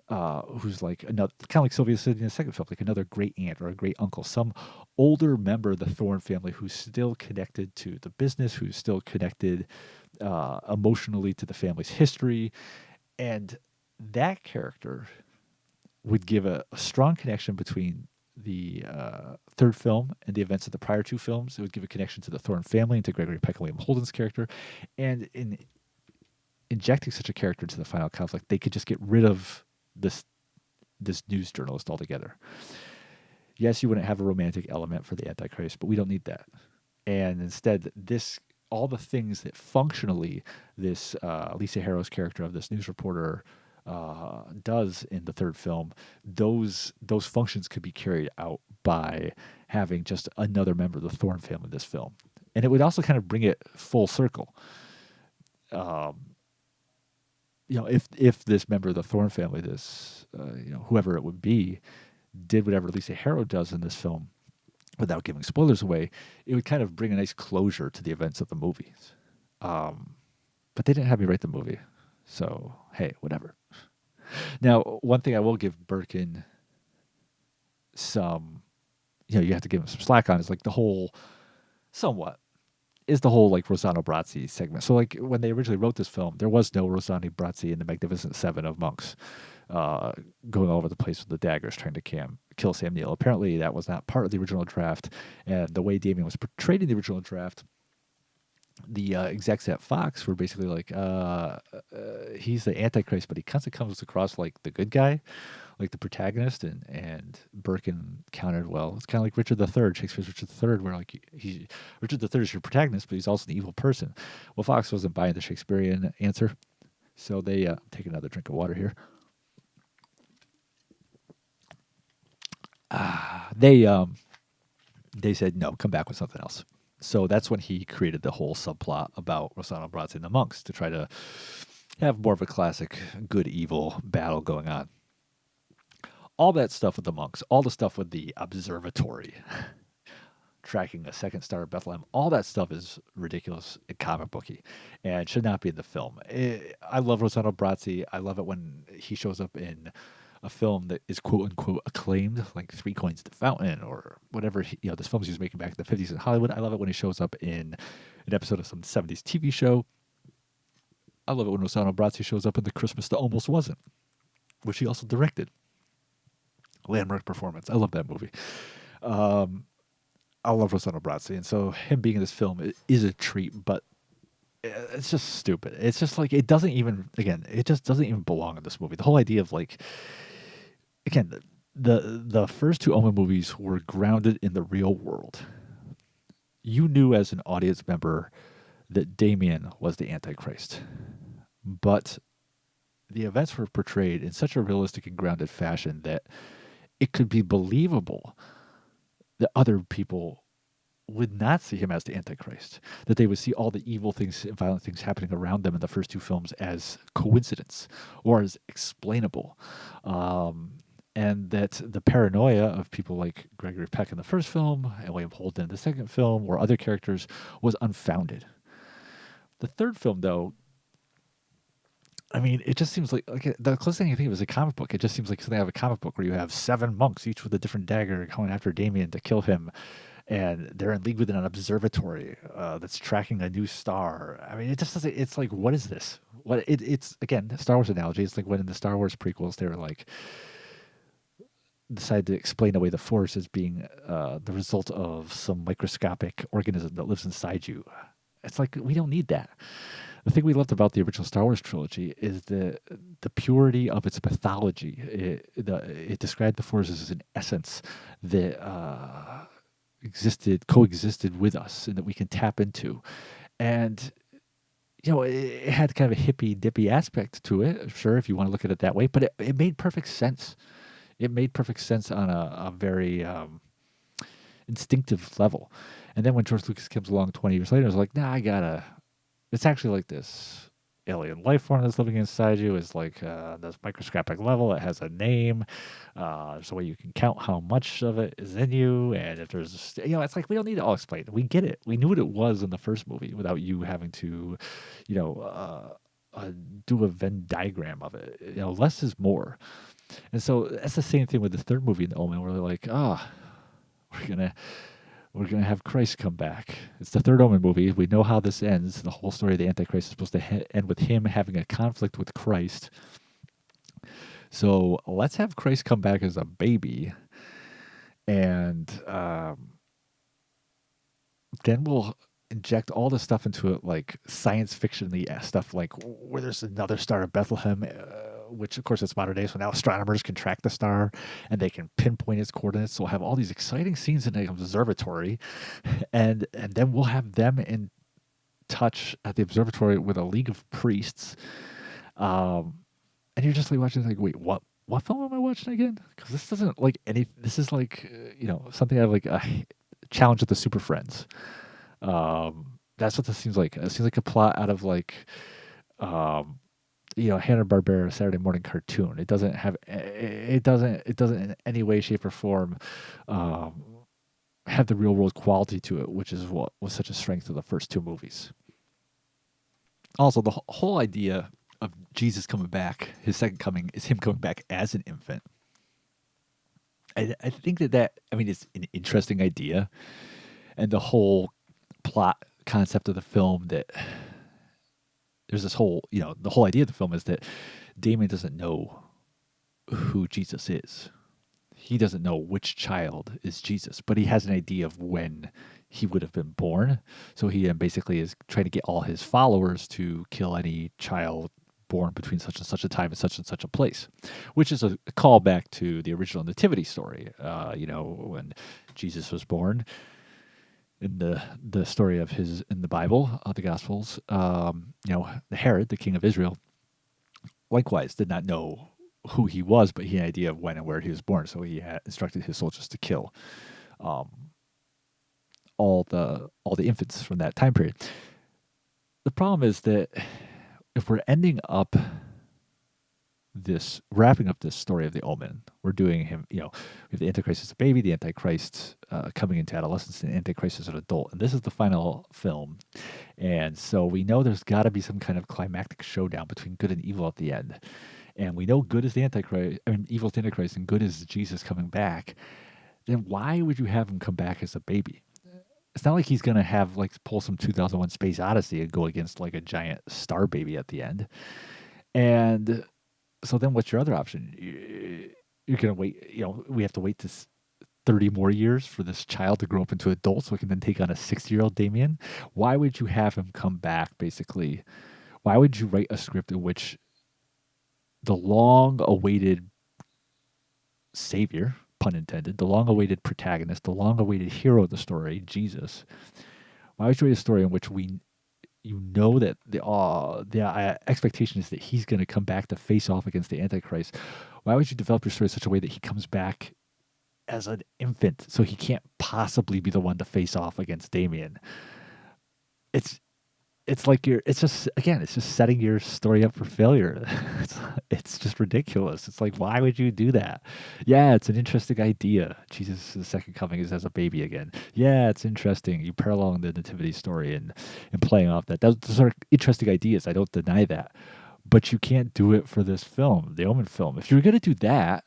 S1: who's like another, kind of like Sylvia said in the second film, like another great aunt or a great uncle, some older member of the Thorn family who's still connected to the business, who's still connected emotionally to the family's history. And that character would give a strong connection between the third film and the events of the prior two films. It would give a connection to the Thorn family and to Gregory Peck and William Holden's character. And in injecting such a character into the final conflict, they could just get rid of this news journalist altogether. Yes, you wouldn't have a romantic element for the Antichrist, but we don't need that. And instead, this all the things that functionally this Lisa Harrow's character of this news reporter does in the third film, those functions could be carried out by having just another member of the Thorn family in this film, and it would also kind of bring it full circle. If this member of the Thorn family, this whoever it would be, did whatever Lisa Harrow does in this film, without giving spoilers away, it would kind of bring a nice closure to the events of the movies. But they didn't have me write the movie, so hey, whatever. Now, one thing I will give Birkin some, you have to give him some slack on is like the whole like Rossano Brazzi segment. So like when they originally wrote this film, there was no Rossano Brazzi in the Magnificent Seven of monks going all over the place with the daggers trying to kill Sam Neill. Apparently that was not part of the original draft, and the way Damien was portrayed in the original draft, the execs at Fox were basically like, he's the Antichrist, but he kind of comes across like the good guy, like the protagonist, and Birkin countered, well, it's kind of like Richard III, Shakespeare's Richard III, where like Richard III is your protagonist, but he's also an evil person. Well, Fox wasn't buying the Shakespearean answer, so they take another drink of water here. They said no, come back with something else. So that's when he created the whole subplot about Rossano Brazzi and the monks to try to have more of a classic good-evil battle going on. All that stuff with the monks, all the stuff with the observatory, tracking a second star of Bethlehem, all that stuff is ridiculous and comic booky and should not be in the film. I love Rossano Brazzi. I love it when he shows up in a film that is quote unquote acclaimed, like Three Coins to the Fountain or whatever. This films he was making back in the 50s in Hollywood. I love it when he shows up in an episode of some 70s TV show. I love it when Rossano Brazzi shows up in The Christmas That Almost Wasn't, which he also directed. Landmark performance. I love that movie. I love Rossano Brazzi, and so him being in this film is a treat, but it's just stupid. It's just like it just doesn't even belong in this movie. The whole idea of like, again, the first two OMEN movies were grounded in the real world. You knew as an audience member that Damien was the Antichrist, but the events were portrayed in such a realistic and grounded fashion that it could be believable that other people would not see him as the Antichrist, that they would see all the evil things and violent things happening around them in the first two films as coincidence or as explainable. And that the paranoia of people like Gregory Peck in the first film and William Holden in the second film or other characters was unfounded. The third film, though, I mean, it just seems like the closest thing I think of is a comic book. It just seems like something out of a comic book where you have 7 monks, each with a different dagger, going after Damien to kill him, and they're in league with an observatory that's tracking a new star. I mean, it just doesn't. It's like, what is this? It's again, Star Wars analogy. It's like when in the Star Wars prequels they were like decided to explain away the Force as being the result of some microscopic organism that lives inside you. It's like we don't need that. The thing we loved about the original Star Wars trilogy is the purity of its mythology. It described the Force as an essence that coexisted with us, and that we can tap into. And it had kind of a hippy dippy aspect to it, sure, if you want to look at it that way. But it made perfect sense. It made perfect sense on a very instinctive level. And then when George Lucas comes along 20 years later, I was like, nah, it's actually like this alien life form that's living inside you is like this microscopic level. It has a name. There's a way you can count how much of it is in you. And if there's, it's like we don't need to all explain it. We get it. We knew what it was in the first movie without you having to, uh, do a Venn diagram of it. Less is more. And so that's the same thing with the third movie in the Omen, where they're like, we're gonna we're gonna have Christ come back. It's the third Omen movie. We know how this ends. The whole story of the Antichrist is supposed to end with him having a conflict with Christ. So let's have Christ come back as a baby, and then we'll inject all this stuff into it, like science fiction stuff, like where there's another star of Bethlehem, which of course it's modern day. So now astronomers can track the star and they can pinpoint its coordinates. So we'll have all these exciting scenes in the observatory, and then we'll have them in touch at the observatory with a league of priests. And you're just like watching, like, wait, what film am I watching again? Because this doesn't like any. This is like something out of like a Challenge of the Super Friends. That's what this seems like. It seems like a plot out of like Hanna-Barbera Saturday morning cartoon. It doesn't have. It doesn't in any way, shape, or form have the real world quality to it, which is what was such a strength of the first two movies. Also, the whole idea of Jesus coming back, his second coming, is him coming back as an infant. I think I mean, it's an interesting idea. And the whole plot concept of the film, that there's this whole, the whole idea of the film is that Damien doesn't know who Jesus is. He doesn't know which child is Jesus, but he has an idea of when he would have been born. So he basically is trying to get all his followers to kill any child born between such and such a time and such a place, which is a callback to the original nativity story. When Jesus was born in the story of his in the Bible, the Gospels. Herod, the king of Israel, likewise did not know who he was, but he had an idea of when and where he was born. So he had instructed his soldiers to kill all the infants from that time period. The problem is that if we're wrapping up this story of the Omen, we're doing him, we have the Antichrist as a baby, the Antichrist coming into adolescence, and the Antichrist as an adult. And this is the final film. And so we know there's got to be some kind of climactic showdown between good and evil at the end. And we know good is the Antichrist, evil is the Antichrist, and good is Jesus coming back. Then why would you have him come back as a baby? It's not like he's going to pull some 2001 Space Odyssey and go against like a giant star baby at the end. And so then what's your other option? You're going to wait, we have to wait this 30 more years for this child to grow up into an adult so we can then take on a 60-year-old Damien. Why would you have him come back, basically? Why would you write a script in which the long-awaited savior, pun intended, the long-awaited protagonist, the long-awaited hero of the story, Jesus, why would you write a story in which that the expectation is that he's going to come back to face off against the Antichrist? Why would you develop your story in such a way that he comes back as an infant, so he can't possibly be the one to face off against Damien? It's just setting your story up for failure. It's just ridiculous. It's like, why would you do that? Yeah, it's an interesting idea. Jesus' second coming is as a baby again. Yeah, it's interesting. You paralleling the nativity story and playing off that. Those are interesting ideas. I don't deny that. But you can't do it for this film, the Omen film. If you were going to do that,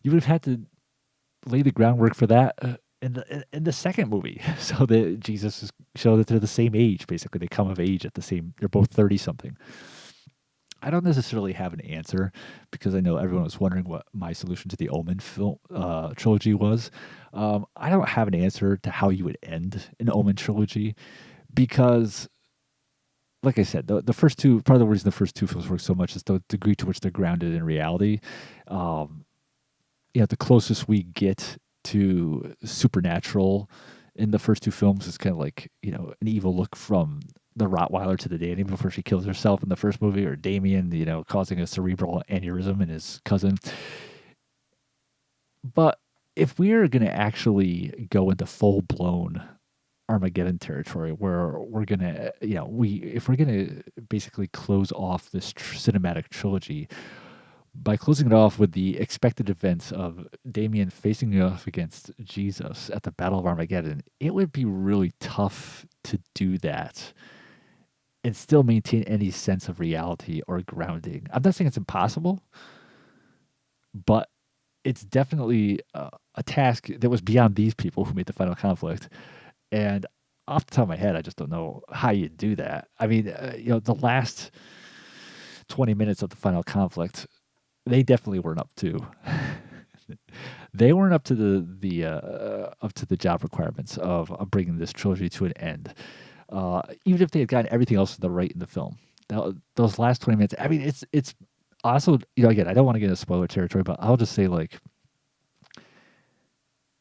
S1: you would have had to lay the groundwork for that in the second movie, so that Jesus is show that they're the same age. Basically, they come of age at the same. They're both 30 something. I don't necessarily have an answer, because I know everyone was wondering what my solution to the Omen film trilogy was. I don't have an answer to how you would end an Omen trilogy, because, like I said, the first two, part of the reason the first two films work so much is the degree to which they're grounded in reality. The closest we get to supernatural in the first two films is kind of like, an evil look from the Rottweiler to the Danny before she kills herself in the first movie, or Damien, causing a cerebral aneurysm in his cousin. But if we're going to actually go into full-blown Armageddon territory, where we're going to, if we're going to basically close off this cinematic trilogy by closing it off with the expected events of Damien facing off against Jesus at the Battle of Armageddon, it would be really tough to do that and still maintain any sense of reality or grounding. I'm not saying it's impossible, but it's definitely a task that was beyond these people who made the final conflict. And off the top of my head, I just don't know how you do that. I mean, the last 20 minutes of the final conflict, they definitely weren't up to. They weren't up to the job requirements of bringing this trilogy to an end. Even if they had gotten everything else right in the film, those last 20 minutes. I mean, it's also, again, I don't want to get into spoiler territory, but I'll just say, like,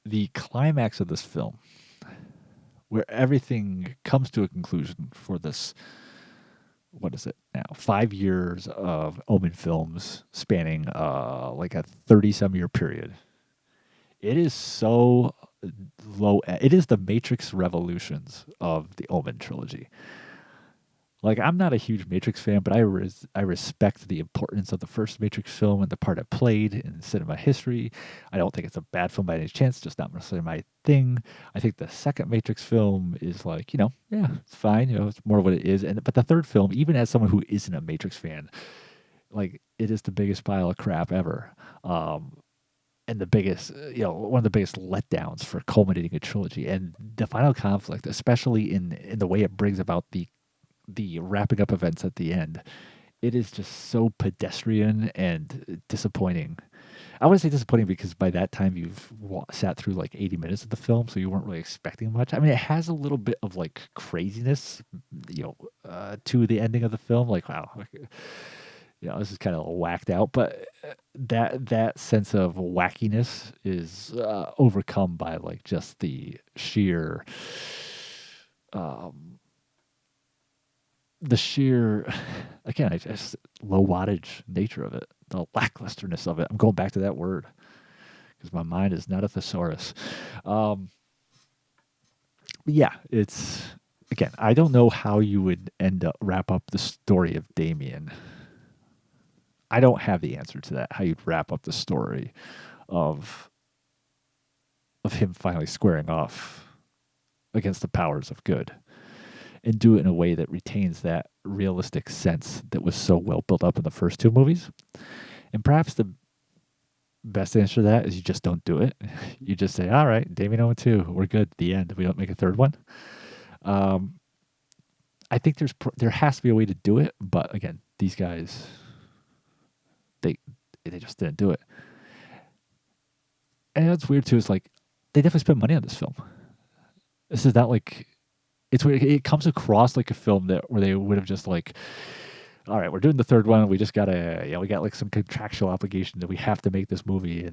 S1: the climax of this film, where everything comes to a conclusion for this, what is it now, 5 years of Omen films spanning like a 30-some year period. It is so low. It is the Matrix Revolutions of the Omen trilogy. Like, I'm not a huge Matrix fan, but I respect the importance of the first Matrix film and the part it played in cinema history. I don't think it's a bad film by any chance, just not necessarily my thing. I think the second Matrix film is like, yeah, it's fine. It's more of what it is. But the third film, even as someone who isn't a Matrix fan, like, it is the biggest pile of crap ever. And the biggest, one of the biggest letdowns for culminating a trilogy. And the final conflict, especially in the way it brings about the wrapping up events at the end, it is just so pedestrian and disappointing. I wouldn't say disappointing because by that time you've sat through like 80 minutes of the film, so you weren't really expecting much. I mean, it has a little bit of like craziness, to the ending of the film. Like, wow, this is kind of whacked out, but that sense of wackiness is overcome by like just the sheer um, again, I just low wattage nature of it, the lacklusterness of it. I'm going back to that word because my mind is not a thesaurus. Yeah, it's, again, I don't know how you would wrap up the story of Damien. I don't have the answer to that. How you'd wrap up the story of him finally squaring off against the powers of good, and do it in a way that retains that realistic sense that was so well built up in the first two movies. And perhaps the best answer to that is you just don't do it. You just say, all right, Damien Owen 2, we're good. The end. We don't make a third one. I think there has to be a way to do it, but again, these guys, they just didn't do it. And what's weird too is, like, they definitely spent money on this film. This is not like, it's weird. It comes across like a film where they would have just like, all right, we're doing the third one. We just gotta, we got like some contractual obligation that we have to make this movie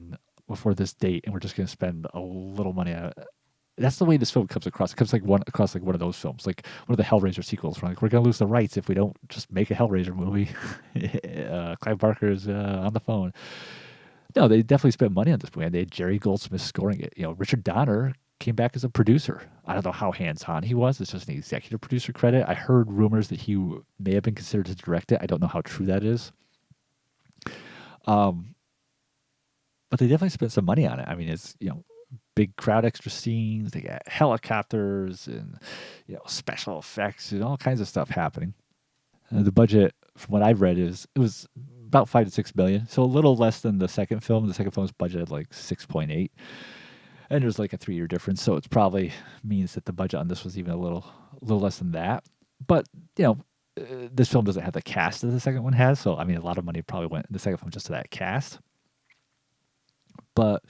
S1: before this date, and we're just gonna spend a little money on it. That's the way this film comes across. It comes across like one of those films, like one of the Hellraiser sequels. We're like, we're gonna lose the rights if we don't just make a Hellraiser movie. Clive Barker's on the phone. No, they definitely spent money on this movie, and they had Jerry Goldsmith scoring it. Richard Donner came back as a producer. I don't know how hands-on he was. It's just an executive producer credit. I heard rumors that he may have been considered to direct it. I don't know how true that is. But they definitely spent some money on it. I mean, it's, big crowd extra scenes. They got helicopters and, special effects and all kinds of stuff happening. The budget, from what I've read, it was about $5 to $6 million. So a little less than the second film. The second film was budgeted like 6.8. And there's like a 3-year difference, so it probably means that the budget on this was even a little less than that. But this film doesn't have the cast that the second one has, so I mean, a lot of money probably went in the second film just to that cast. But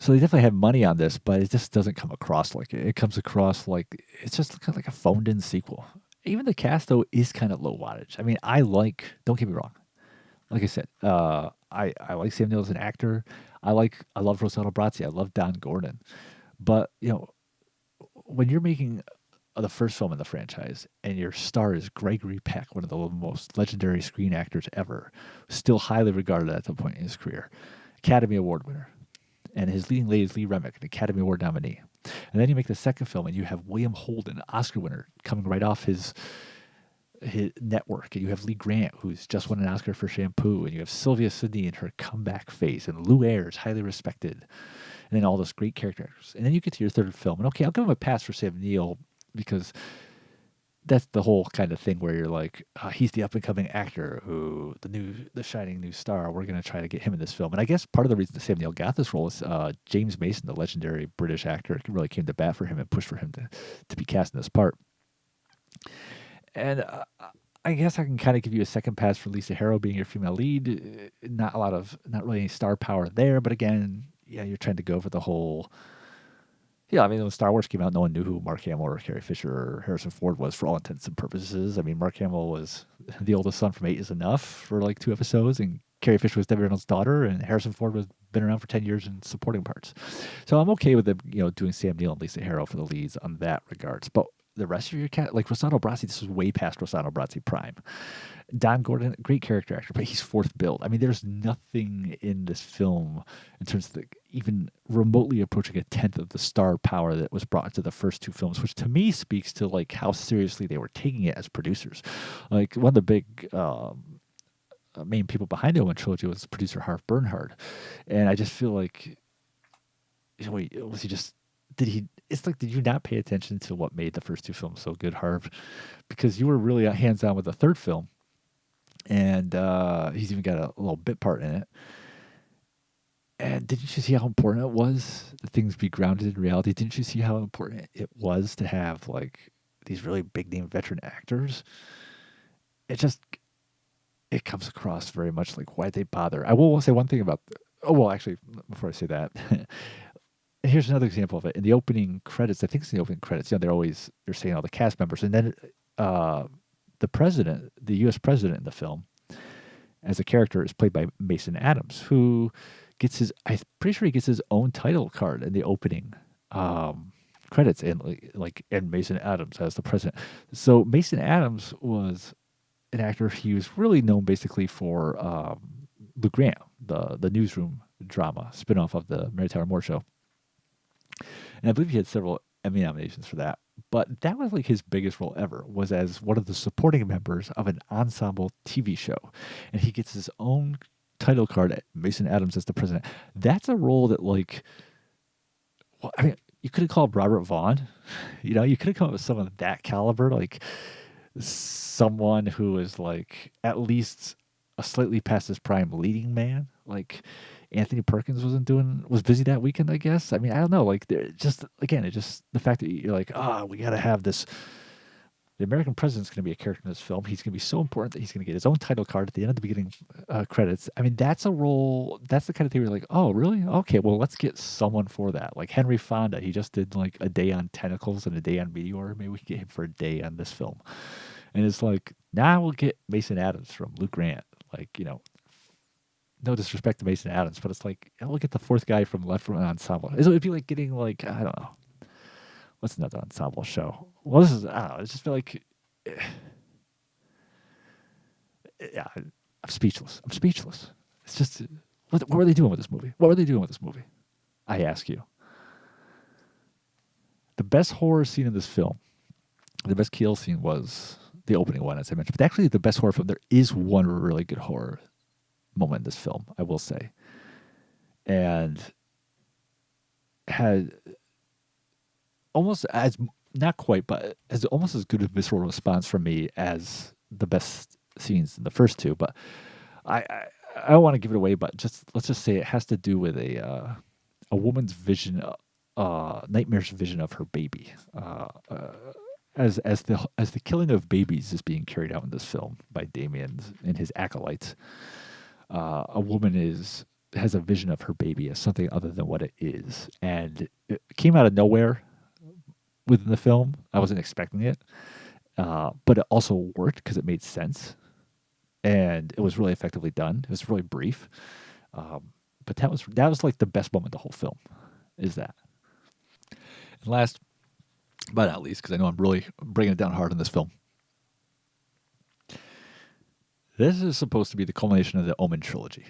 S1: so they definitely had money on this, but it just doesn't come across like it. It comes across like it's just kind of like a phoned-in sequel. Even the cast though is kind of low wattage. I mean, don't get me wrong. Like I said, I like Sam Neill as an actor. I love Rossella Brazzi. I love Don Gordon. But, when you're making the first film in the franchise and your star is Gregory Peck, one of the most legendary screen actors ever, still highly regarded at that point in his career, Academy Award winner. And his leading lady is Lee Remick, an Academy Award nominee. And then you make the second film and you have William Holden, Oscar winner, coming right off his network, and you have Lee Grant, who's just won an Oscar for Shampoo, and you have Sylvia Sidney in her comeback phase, and Lou Ayres, highly respected, and then all those great characters. And then you get to your third film, and okay, I'll give him a pass for Sam Neill because that's the whole kind of thing where you're like, he's the up and coming actor who the shining new star. We're gonna try to get him in this film. And I guess part of the reason that Sam Neill got this role is James Mason, the legendary British actor, really came to bat for him and pushed for him to be cast in this part. And I guess I can kind of give you a second pass for Lisa Harrow being your female lead. Not really any star power there, but again, yeah, you're trying to go for the whole. Yeah, I mean, when Star Wars came out, no one knew who Mark Hamill or Carrie Fisher or Harrison Ford was for all intents and purposes. I mean, Mark Hamill was the oldest son from Eight is Enough for like 2 episodes, and Carrie Fisher was Debbie Reynolds' daughter, and Harrison Ford was been around for 10 years in supporting parts. So I'm okay with them, doing Sam Neill and Lisa Harrow for the leads on that regards. But the rest of your cat, like Rossano Brazzi, this was way past Rossano Brazzi prime. Don Gordon, great character actor, but he's fourth billed. I mean, there's nothing in this film in terms of even remotely approaching a tenth of the star power that was brought to the first two films, which to me speaks to like how seriously they were taking it as producers. Like one of the big main people behind the OMEN trilogy was producer Harv Bernhard, and I just feel like, wait, was he just? Did he? It's like, did you not pay attention to what made the first two films so good, Harv? Because you were really hands on with the third film. And he's even got a little bit part in it. And didn't you see how important it was that things be grounded in reality? Didn't you see how important it was to have like these really big name veteran actors? It comes across very much like, why'd they bother? I will say one thing about. Actually, before I say that. Here's another example of it. In the opening credits, I think it's in the opening credits, they're saying all the cast members. And then the president, the U.S. president in the film, as a character, is played by Mason Adams, who I'm pretty sure he gets his own title card in the opening credits, and Mason Adams as the president. So Mason Adams was an actor. He was really known basically for Lou Grant, the newsroom drama spinoff of the Mary Tyler Moore Show. And I believe he had several Emmy nominations for that. But that was like his biggest role ever, was as one of the supporting members of an ensemble TV show. And he gets his own title card at Mason Adams as the president. That's a role that you could have called Robert Vaughn. You could have come up with someone of that caliber, like someone who is like at least a slightly past his prime leading man. Like Anthony Perkins was busy that weekend, I guess. I mean, I don't know. Like, the fact that you're like, we got to have this. The American president's going to be a character in this film. He's going to be so important that he's going to get his own title card at the end of the beginning credits. I mean, that's a role. That's the kind of thing where you're like, oh, really? Okay, well, let's get someone for that. Like Henry Fonda, he just did like a day on Tentacles and a day on Meteor. Maybe we can get him for a day on this film. And it's like, now we'll get Mason Adams from Luke Grant. Like, no disrespect to Mason Adams, but it's like, we'll get the fourth guy from left from an ensemble. It'd be like getting like, I don't know. What's another ensemble show? Well, this is, I don't know. I just feel like, yeah, I'm speechless. It's just, what were they doing with this movie? I ask you. The best horror scene in this film, the best kill scene was the opening one, as I mentioned. But actually, the best horror film, there is one really good horror moment in this film, I will say. And had almost as, not quite, but as almost as good a visceral response from me as the best scenes in the first two. But I don't want to give it away, but let's just say it has to do with a woman's vision, nightmarish vision of her baby. As the killing of babies is being carried out in this film by Damien and his acolytes, a woman has a vision of her baby as something other than what it is, and it came out of nowhere within the film. I wasn't expecting it, but it also worked because it made sense, and it was really effectively done. It was really brief, but that was like the best moment of the whole film. Is that? And last but not least, because I know I'm really bringing it down hard in this film. This is supposed to be the culmination of the OMEN trilogy.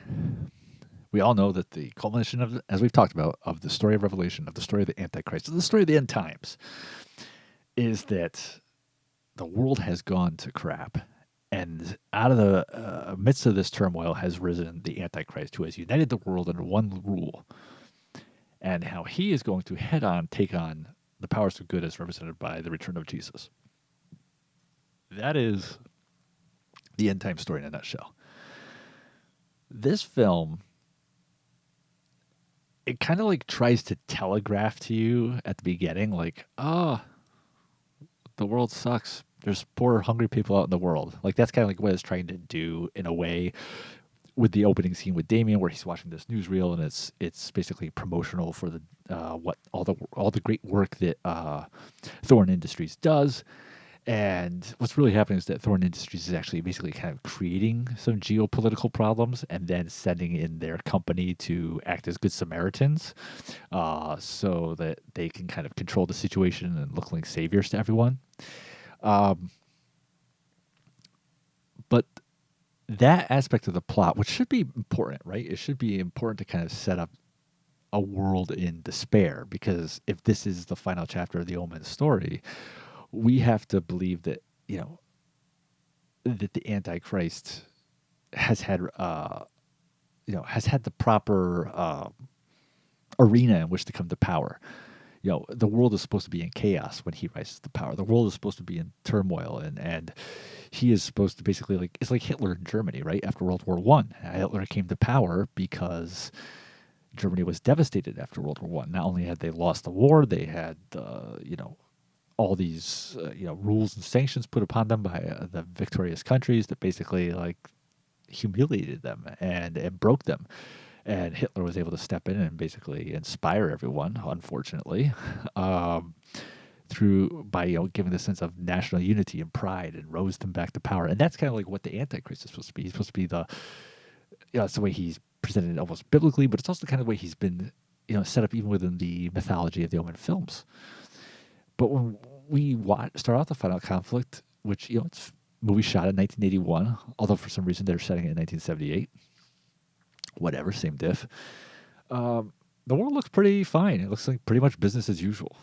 S1: We all know that the culmination of, as we've talked about, of the story of Revelation, of the story of the Antichrist, of the story of the end times, is that the world has gone to crap. And out of the midst of this turmoil has risen the Antichrist, who has united the world under one rule. And how he is going to head on take on the powers of good as represented by the return of Jesus. That is the end time story in a nutshell. This film, it kind of like tries to telegraph to you at the beginning, like, oh, the world sucks. There's poor, hungry people out in the world. Like that's kind of like what it's trying to do in a way with the opening scene with Damien, where he's watching this newsreel, and it's basically promotional for the what all the great work that Thorn Industries does. And what's really happening is that Thorn Industries is actually basically kind of creating some geopolitical problems and then sending in their company to act as good Samaritans, so that they can kind of control the situation and look like saviors to everyone. Um, but that aspect of the plot, which should be important, right? It should be important to kind of set up a world in despair, because if this is the final chapter of the Omen story, we have to believe that, that the Antichrist has had has had the proper arena in which to come to power. The world is supposed to be in chaos when he rises to power. The world is supposed to be in turmoil, and he is supposed to basically, like, it's like Hitler in Germany, right? After World War One, Hitler came to power because Germany was devastated after World War One. Not only had they lost the war, they had all these rules and sanctions put upon them by the victorious countries that basically like humiliated them and broke them. And Hitler was able to step in and basically inspire everyone, unfortunately, um, through by giving the sense of national unity and pride, and rose them back to power. And that's kind of like what the Antichrist is supposed to be. He's supposed to be it's the way he's presented almost biblically, but it's also the kind of way he's been set up even within the mythology of the Omen films. But when we start out the final conflict, which it's a movie shot in 1981, although for some reason they're setting it in 1978. Whatever, same diff. The world looks pretty fine. It looks like pretty much business as usual.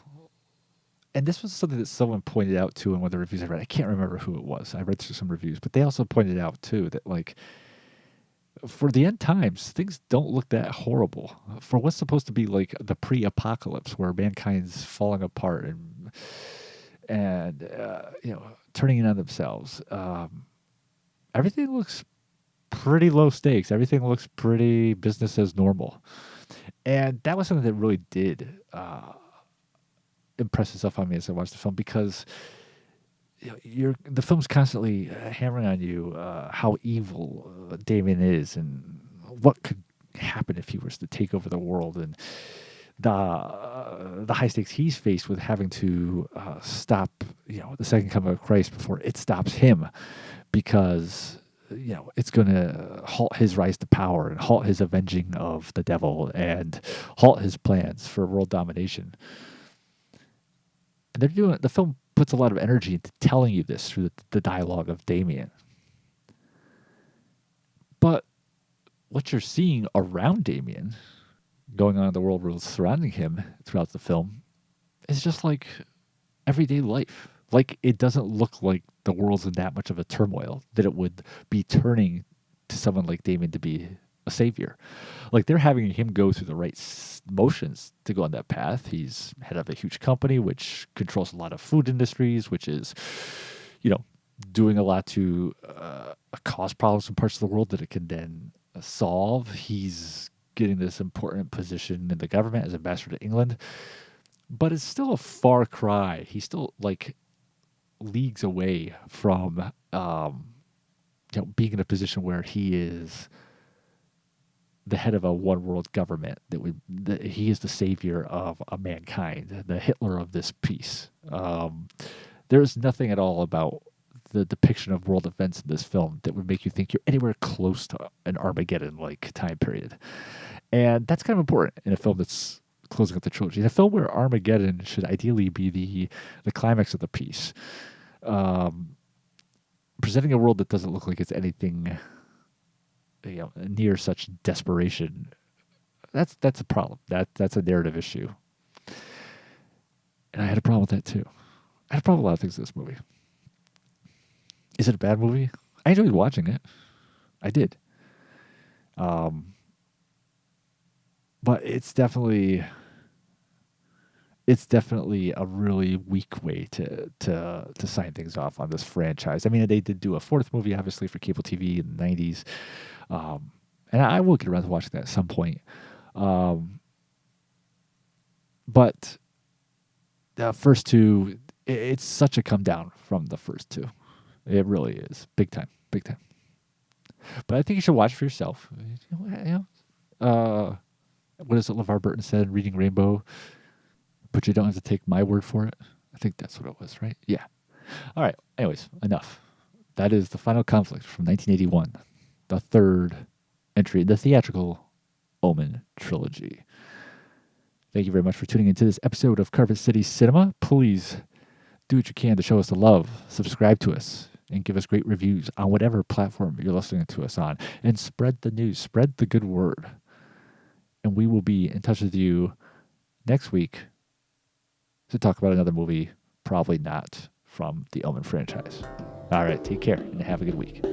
S1: And this was something that someone pointed out too in one of the reviews I read. I can't remember who it was. I read through some reviews, but they also pointed out too that, like, for the end times, things don't look that horrible. For what's supposed to be like the pre-apocalypse, where mankind's falling apart and turning in on themselves, everything looks pretty low stakes. Everything looks pretty business as normal. And that was something that really did impress itself on me as I watched the film, because the film's constantly hammering on you how evil Damien is, and what could happen if he was to take over the world, and the high stakes he's faced with having to stop the second coming of Christ before it stops him, because it's going to halt his rise to power and halt his avenging of the devil and halt his plans for world domination. And the film puts a lot of energy into telling you this through the dialogue of Damien. But what you're seeing around Damien, going on in the world rules surrounding him throughout the film, is just like everyday life. Like, it doesn't look like the world's in that much of a turmoil that it would be turning to someone like Damien to be a savior. Like, they're having him go through the right motions to go on that path. He's head of a huge company which controls a lot of food industries, which is, doing a lot to cause problems in parts of the world that it can then solve. He's getting this important position in the government as ambassador to England, but it's still a far cry. He's still like leagues away from being in a position where he is the head of a one world government that he is the savior of a mankind, the Hitler of this piece. There's nothing at all about the depiction of world events in this film that would make you think you're anywhere close to an Armageddon like time period. And that's kind of important in a film that's closing up the trilogy. In a film where Armageddon should ideally be the climax of the piece. Presenting a world that doesn't look like it's anything near such desperation, that's a problem. That's a narrative issue. And I had a problem with that too. I had a problem with a lot of things in this movie. Is it a bad movie? I enjoyed watching it. I did. But it's definitely it's definitely a really weak way to sign things off on this franchise. I mean, they did do a fourth movie, obviously, for cable TV in the '90s, um, and I will get around to watching that at some point. Um, but the first two, it's such a come down from the first two. It really is, big time, big time. But I think you should watch for yourself. What is it LeVar Burton said? Reading Rainbow, but you don't have to take my word for it. I think that's what it was, right? Yeah. All right. Anyways, enough. That is The Final Conflict from 1981, the third entry, the theatrical Omen trilogy. Thank you very much for tuning into this episode of Carpet City Cinema. Please do what you can to show us the love. Subscribe to us and give us great reviews on whatever platform you're listening to us on. And spread the news, spread the good word. And we will be in touch with you next week to talk about another movie, probably not from the Omen franchise. All right, take care and have a good week.